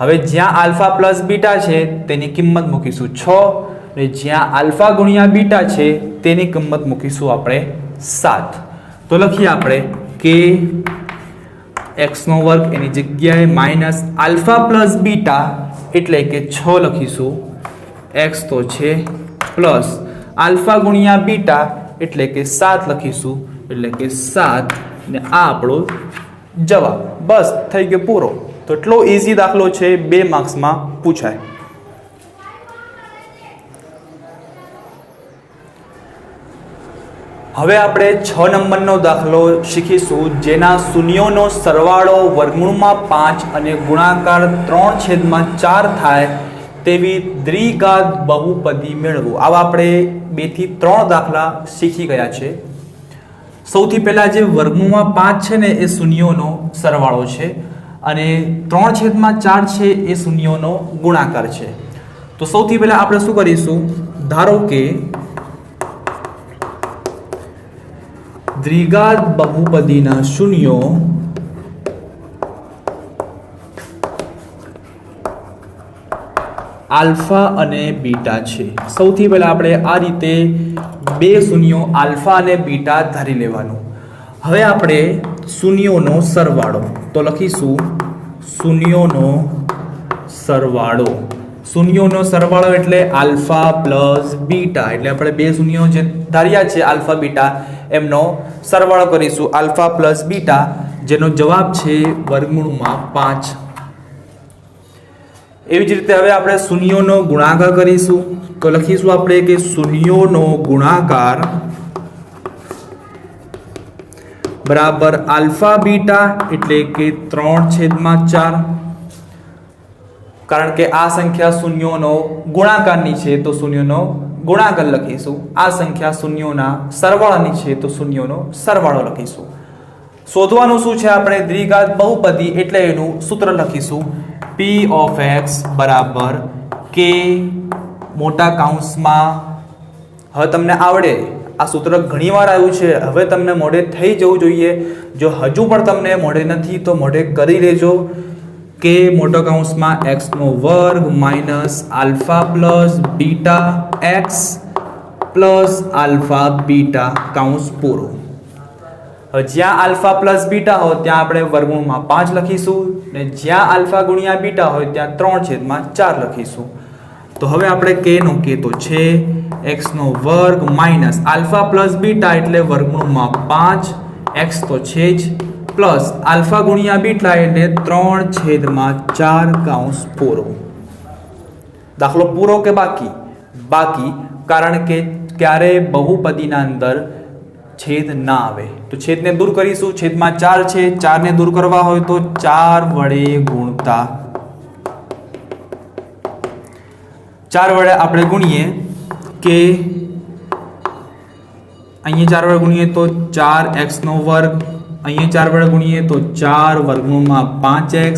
હવે જ્યાં આલ્ફા પ્લસ બીટા છે તેની કિંમત મૂકીશું 6 અને જ્યાં આલ્ફા ગુણ્યા બીટા છે તેની કિંમત મૂકીશું આપણે 7. તો લખીએ આપણે કે એક્સ નો વર્ગ એની જગ્યાએ માઇનસ આલ્ફા પ્લસ બીટા એટલે કે 6 લખીશું, એક્સ તો છે, પ્લસ આલ્ફા ગુણ્યા બીટા એટલે કે 7 લખીશું, એટલે કે 7 ને આ આપણો જવાબ. બસ થઈ ગયો પૂરો. તો એટલો ઇઝી દાખલો છે, 2 માર્ક્સમાં પૂછાય. હવે આપણે 6 નંબરનો દાખલો શીખીશું જેના શૂન્યોનો સરવાળો વર્ગમૂળમાં 5 અને ગુણાકાર 3/4 થાય તેવી દ્વિઘાત બહુપદી મેળવો. આવા આપણે 2 થી 3 દાખલા શીખી ગયા છે. સૌથી પહેલા જે વર્ગમૂળમાં 5 છે ને એ શૂન્યોનો સરવાળો છે અને 3/4 છે એ શૂન્યોનો ગુણાકાર છે. તો સૌથી પહેલા આપણે શું કરીશું, ધારો કે દ્વિઘાત બહુપદીના શૂન્યો આલ્ફા અને બીટા છે. સૌથી પહેલા આપણે આ રીતે બે શૂન્યો આલ્ફા અને બીટા ધારી લેવાનું. હવે આપણે શૂન્યોનો સરવાળો તો લખીશું શૂન્યોનો સરવાળો. શૂન્યોનો સરવાળો એટલે આલ્ફા પ્લસ બીટા, એટલે આપણે બે શૂન્યો જે ધાર્યા છે આલ્ફા બીટા એમનો સરવાળો કરીશું. આલ્ફા પ્લસ બીટા જેનો જવાબ છે વર્ગમૂળમાં 5. એવી જ રીતે હવે આપણે શૂન્યોનો ગુણાકાર કરીશું તો લખીશું આપણે કે શૂન્યોનો ગુણાકાર બરાબર આલ્ફા બીટા એટલે કે 3/4. કારણ કે આ સંખ્યા શૂન્યોનો ગુણાકારની છે તો શૂન્યોનો ગુણાકાર લખીશું. આ સંખ્યા શૂન્યોના સરવાળાની છે તો શૂન્યોનો સરવાળો લખીશું. શોધવાનું શું છે આપણે દ્વિઘાત બહુપદી એટલે એનું સૂત્ર લખીશું p of x બરાબર k મોટા કૌંસમાં. હવે તમને આવડે આ સૂત્ર ઘણીવાર આવ્યું છે, હવે તમને મોઢે થઈ જવું જોઈએ. જો હજુ પણ તમને મોઢે નથી તો મોઢે કરી લેજો કે મોટા કૌંસમાં x² minus alpha plus beta x plus alpha beta કૌંસ પૂરો. હવે જ્યાં આલ્ફા પ્લસ બીટા હોય ત્યાં આપણે વર્ગમૂળમાં 5 લખીશું ને જ્યાં આલ્ફા ગુણ્યા બીટા હોય ત્યાં 3/4 લખીશું. તો હવે આપણે k નો k તો છે x² minus alpha plus beta એટલે વર્ગમૂળમાં 5, x તો છે જ પ્લસ આલ્ફા ગુણ્યા બીટા એટલે 3/4 કૌંસ પૂરો. દાખલો પૂરો કે બાકી? બાકી, કારણ કે ક્યારે બહુપદીના અંદર છેદ ના આવે તો છેદને દૂર કરીશું. છેદમાં 4 છે, 4 ને દૂર કરવા હોય તો 4 વડે ગુણતા 4 વડે આપણે ગુણીએ કે અહીંયા 4 વડે ગુણીએ તો 4x², અહીંયા 4 વડે ગુણીએ તો 4 વર્ગમૂળમાં 5x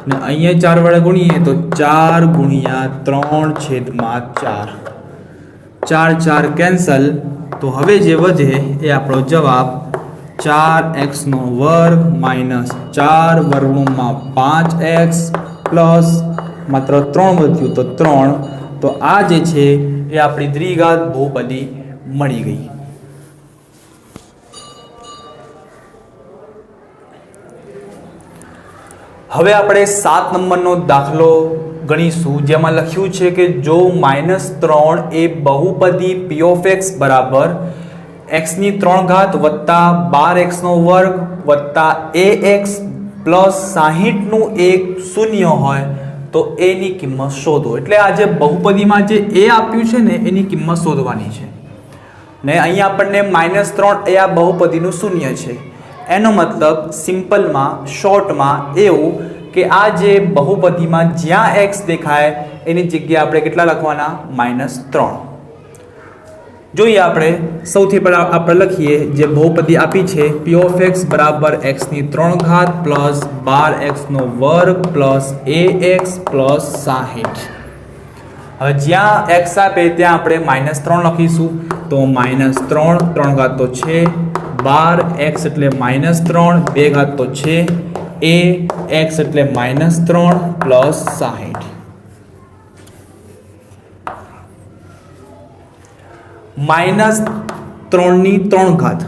ને અહીંયા 4 વડે ગુણીએ તો 4 ગુણ્યા 3/4. 4 કેન્સલ તો હવે જે વધે એ આપણો જવાબ 4x² માઇનસ 4 વર્ગમૂળમાં 5x પ્લસ માત્ર 3 વધ્યું તો 3. તો આ જે છે એ આપણી દ્વિઘાત બહુપદી મળી ગઈ. હવે આપણે 7 નંબરનો દાખલો ગણીશું જેમાં લખ્યું છે કે જો -3 એ બહુપદી p of x બરાબર x³ વત્તા 12x² વત્તા ax પ્લસ 60 નું એક શૂન્ય હોય તો એની કિંમત શોધો. એટલે આ જે બહુપદીમાં જે a આપ્યું છે ને એની કિંમત શોધવાની છે ને અહીંયા આપણને -3 એ આ બહુપદીનું શૂન્ય છે. એનો મતલબ સિમ્પલમાં શોર્ટમાં એવું કે આ જે બહુપદીમાં જ્યાં x દેખાય એની જગ્યાએ આપણે કેટલા લખવાના? -3. જોઈએ આપણે સૌથી પહેલા આપણે લખીએ જે બહુપદી આપી છે p of x બરાબર x³ plus 12x² plus ax plus 60. હવે જ્યાં x આપે ત્યાં આપણે -3 લખીશું તો -3 3 તો છે 12 x એટલે -3 2 તો છે a x એટલે -3 પ્લસ 60. -3/3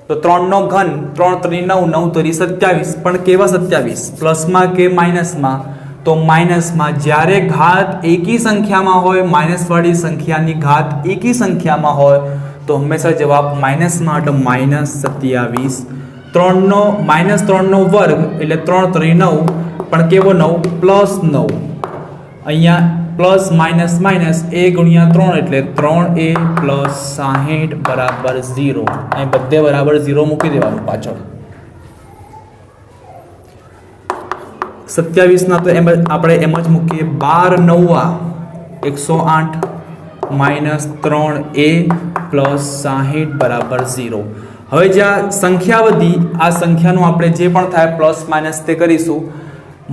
તો 3 નો ઘન 3 × 3 = 9 9 × 27. પણ કેવા 27? પ્લસમાં કે માઇનસમાં? તો માઇનસમાં. જ્યારે ઘાત એકી સંખ્યામાં હોય, માઇનસ વાળી સંખ્યાની ઘાત એકી સંખ્યામાં હોય તો હંમેશા જવાબ માઇનસમાં એટલે -27. 3 નો વર્ગ એટલે 3 × 3 = 9 પણ કેવો 9? +9. અહીંયા પ્લસ માઇનસ માઇનસ a × 3 એટલે 3a + 60 બરાબર 0. અહીં બધે બરાબર 0 મૂકી દેવાનું પાછળ. 27 ના તો એમ આપણે એમ જ મૂકીએ 12 × 9 108 -3a + 60 બરાબર 0. હવે જ્યાં સંખ્યા વધી આ સંખ્યાનું આપણે જે પણ થાય પ્લસ માઇનસ તે કરીશું.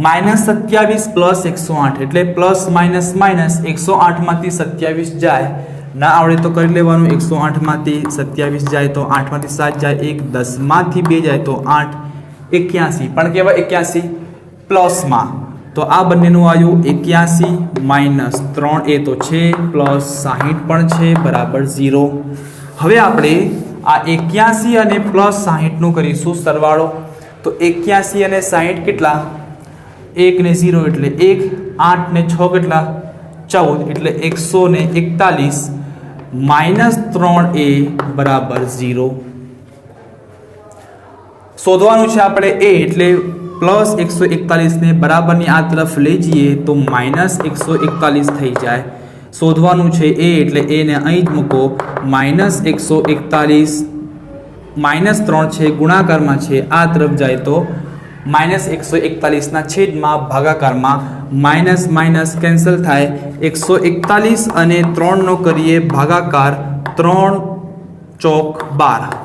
-27 + 108 એટલે પ્લસ માઇનસ માઇનસ 108 માંથી 27 જાય. ના આવડે તો કરી લેવાનું. 108 માંથી 27 જાય તો 8 માંથી 7 જાય 1, 10 માંથી 2 જાય તો 8, 81. પણ કેવા 81? પ્લસમાં. तो आ बंनेનું આવ્યું 81 માઇનસ 3a તો છે પ્લસ 60 પણ છે બરાબર 0। હવે આપણે આ 81 અને પ્લસ 60 નું કરીશું સરવાળો। તો 81 અને 60 કેટલા 1 ને 0 એટલે 1, 8 ને 6 કેટલા 14 એટલે 141 માઇનસ 3a બરાબર 0। શોધવાનું છે આપણે a એટલે प्लस 141 ने बराबर ની આ તરફ લઈ જઈએ તો માઇનસ 141 થઈ જાય। શોધવાનું છે a એટલે a ને અહીં જ મૂકો માઇનસ 141 માઇનસ 3 છે ગુણાકારમાં છે આ તરફ જાય તો માઇનસ 141 ના છેદમાં ભાગાકારમાં માઇનસ માઇનસ કેન્સલ થાય 141 અને 3 નો કરીએ ભાગાકાર 3 ચોક 12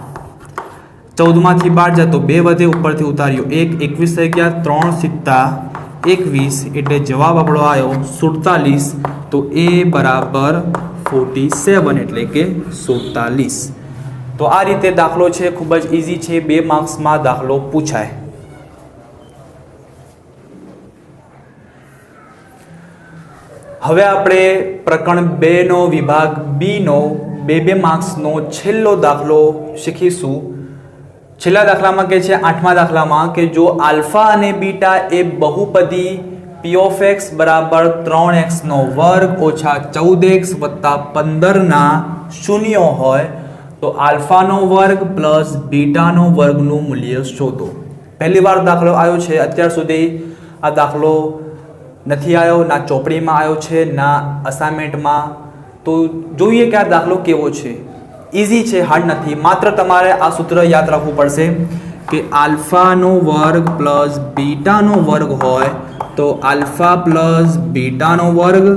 14 માંથી 12 જાય તો 2 વધે ઉપરથી ઉતાર્યો 1 21 થઈ ગયા 3 સિત્તા 21 એટલે જવાબ આપણો આવ્યો 47। તો a બરાબર 47 એટલે કે 47। તો આ રીતે દાખલો છે ખૂબ જ ઈઝી છે 2 માર્ક્સમાં દાખલો પૂછાય। હવે આપણે પ્રકરણ 2 નો વિભાગ b નો 2 માર્ક્સનો છેલ્લો દાખલો શીખીશું। છેલ્લા દાખલામાં કે છે 8મા દાખલામાં કે જો આલ્ફા અને બીટા એ બહુપદી p of x બરાબર 3x નો વર્ગ ઓછા 14x વત્તા 15 ના શૂન્ય હોય તો આલ્ફા નો વર્ગ પ્લસ બીટા નો વર્ગનું મૂલ્ય શોધો। પહેલી વાર દાખલો આવ્યો છે, અત્યાર સુધી આ દાખલો નથી આવ્યો, ના ચોપડીમાં આવ્યો છે ના અસાઇનમેન્ટમાં। તો જોઈએ કે આ દાખલો કેવો છે। इजी है, हार्ड नहीं। मात्र तमारे आ सूत्र याद रखવું પડશે कि आल्फा नो वर्ग प्लस बीटा नो वर्ग होय तो आल्फा प्लस बीटा नो वर्ग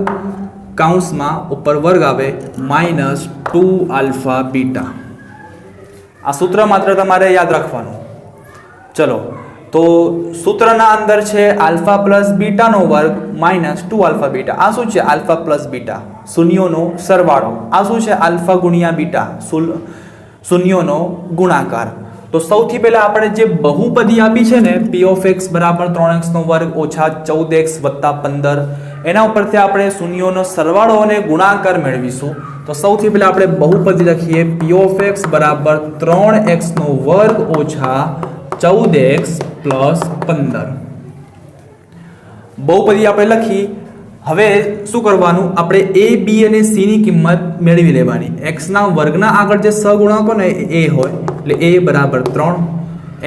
काउंस में ऊपर वर्ग आवे माइनस 2 आल्फा बीटा। आ सूत्र मात्र तमारे याद रखवानुं। चलो तो सूत्रना अंदर है आल्फा प्लस बीटा नो वर्ग माइनस 2 आल्फा बीटा। आ शू है आल्फा प्लस बीटा शून्योनो सरवाळो। आ शू है आल्फा गुणिया बीटा शून्योनो गुणाकार। तो सौथी पहला आपणे जे बहुपदी आपी छे ने p of x बराबर 3x नो वर्ग ओछा 14x वत्ता 15 एना उपरथी आपणे शून्योनो सरवाळो अने गुणाकार मेळवीशुं। तो सौथी पहला आपणे बहुपदी लखीए p of x बराबर 3x नो वर्ग ओछा 14x प्लस 15। बहुपदी आपणे लखी। હવે શું કરવાનું આપણે a b અને c ની કિંમત મેળવી લેવાની। x ના વર્ગના આગળ જે સહગુણકો ને a હોય એટલે a બરાબર 3,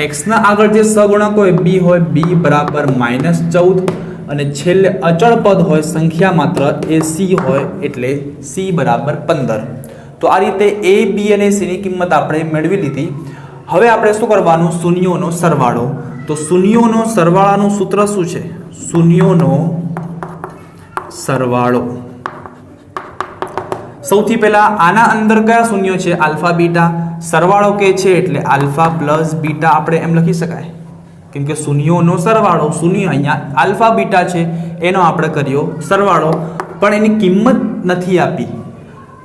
x ના આગળ જે સહગુણકો હોય b હોય b બરાબર -14 અને છેલ્લે અચળ પદ હોય સંખ્યા માત્ર એ c હોય એટલે c બરાબર 15। તો આ રીતે a b અને c ની કિંમત આપણે મેળવી લીધી। હવે આપણે શું કરવાનું શૂન્યોનો સરવાળો। તો શૂન્યોનો સરવાળાનું સૂત્ર શું છે શૂન્યોનો सरवाळो। सौथी पहला आना अंदर क्या शून्य है आल्फा बीटा सरवाळो के छे एटले आल्फा प्लस बीटा आपणे एम लखी शकाय केम के शून्योनो सरवाळो शून्य अहींया आल्फा बीटा छे एनो आपणे कर्यो सरवाळो पण एनी किंमत नथी आपी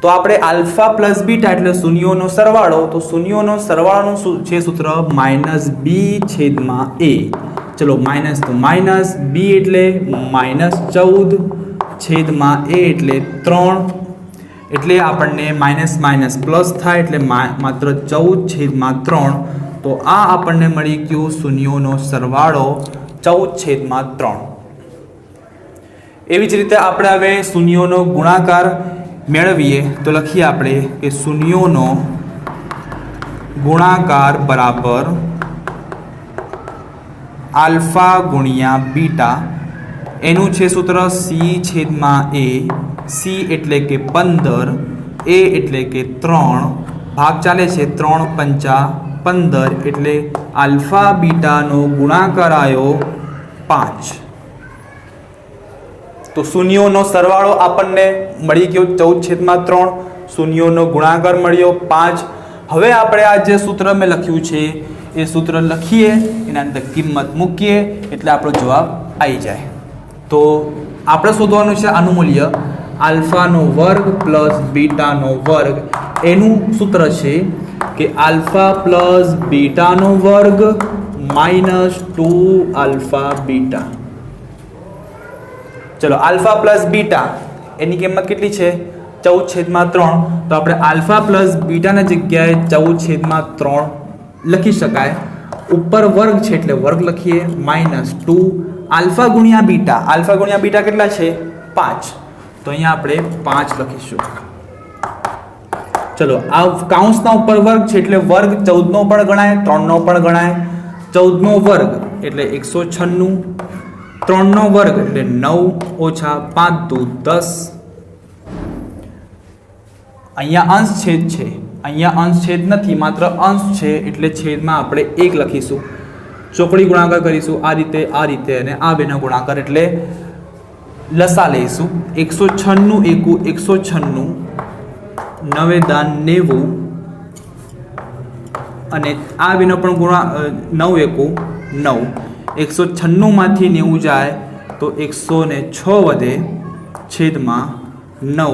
तो आपणे आल्फा प्लस बीटा एटले शून्योनो सरवाळो। तो शून्योनो सरवाळानुं छे सूत्र -b/a। चलो माइनस तो माइनस b एटले -14 छेदमा a एटले 3 एटले आपणने माइनस माइनस प्लस थाय एटले मात्र 14/3। तो आ आपणने मळी गयो शून्योनो सरवाळो 14/3। एवी ज रीते आपणे हवे शून्योनो गुणाकार मेळवीए तो लखीए आपणे के शून्योनो गुणाकार बराबर आल्फा गुणिया बीटा एनु छे सूत्र c/a। c एटले के 15, a एटले के 3 भाग चाले छे 3 पंचा 15 एटले आल्फा बीटा नो गुणाकार आयो 5। तो शून्योनो सरवाळो आपणने मळी गयो 14/3 शून्योनो गुणाकार मळ्यो 5। हवे आपणे आ जे सूत्र में लख्युं छे ए सूत्र लखीए एना अंदर किंमत मूकीए एटले आपणो जवाब आई जाए। तो આપણે શોધવાનું છે આનું મૂલ્ય આલ્ફાનો વર્ગ પ્લસ બીટાનો વર્ગ। એનું સૂત્ર છે કે આલ્ફા પ્લસ બીટાનો વર્ગ -2 આલ્ફા બીટા। ચલો આલ્ફા પ્લસ બીટા એની કિંમત કેટલી છે 14/3 તો આપણે આલ્ફા પ્લસ બીટાના જગ્યાએ 14/3 લખી શકાય ઉપર વર્ગ છે એટલે વર્ગ લખીએ -2 આલ્ફા ગુણ્યા બીટા કેટલા છે 5 તો અહીંયા આપણે 5 લખીશું ચલો આ કાઉન્સના ઉપર વર્ગ છે એટલે વર્ગ 14 નો પણ ગણાય 3 નો પણ ગણાય 14 નો વર્ગ એટલે 196 3 નો વર્ગ એટલે 9 ઓછા 5 દુ 10 અહીંયા અંશ છેદ છે અહીંયા અંશ છેદ નથી માત્ર અંશ છે એટલે છેદમાં આપણે 1 લખીશું ચોકડી ગુણાકાર કરીશું આ રીતે અને આ બેનો ગુણાકાર એટલે લસા લઈશું 196 એકુ 196 9 દાન 90 અને આ બેનો પણ 9 એકુ 9 196 માંથી 90 જાય તો 106 વધે છેદમાં 9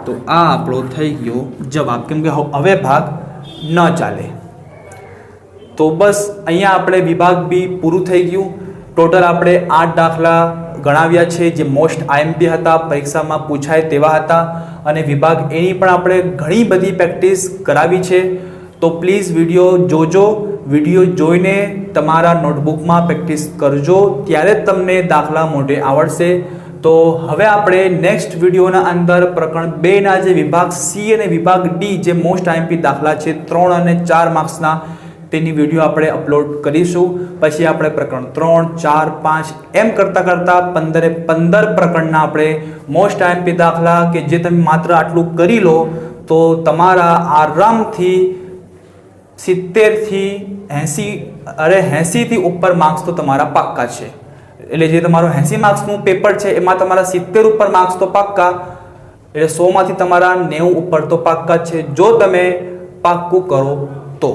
તો આ આપણો થઈ ગયો જવાબ કેમ કે હવે ભાગ ન ચાલે તો બસ અહીંયા આપણે વિભાગ બી પૂરું થઈ ગયું ટોટલ આપણે 8 દાખલા ગણાવ્યા છે જે મોસ્ટ આઈએમપી હતા પરીક્ષામાં પૂછાય તેવા હતા અને વિભાગ એની પણ આપણે ઘણી બધી પ્રેક્ટિસ કરાવી છે તો પ્લીઝ વિડીયો જોજો વિડીયો જોઈને તમારા નોટબુકમાં પ્રેક્ટિસ કરજો ત્યારે તમને દાખલા મોઢે આવડશે તો હવે આપણે નેક્સ્ટ વિડીયોના અંદર પ્રકરણ 2 ના જે વિભાગ સી અને વિભાગ ડી જે મોસ્ટ આઈએમપી દાખલા છે 3 અને 4 માર્ક્સના તેની વિડીયો આપણે અપલોડ કરીશું પછી આપણે પ્રકરણ 3 4 5 એમ કરતાં 15 પ્રકરણના આપણે મોસ્ટ આઈએમપી દાખલા કે જે તમે માત્ર આટલું કરી લો તો તમારા આરામથી 70 થી 80 થી ઉપર માર્ક્સ તો તમારા પાક્કા છે એટલે જે તમારો 80 માર્ક્સનું પેપર છે એમાં તમારા 70 ઉપર માર્ક્સ તો પાક્કા એટલે 100 માંથી તમારા 90 ઉપર તો પાક્કા છે જો તમે પાક્કું કરો તો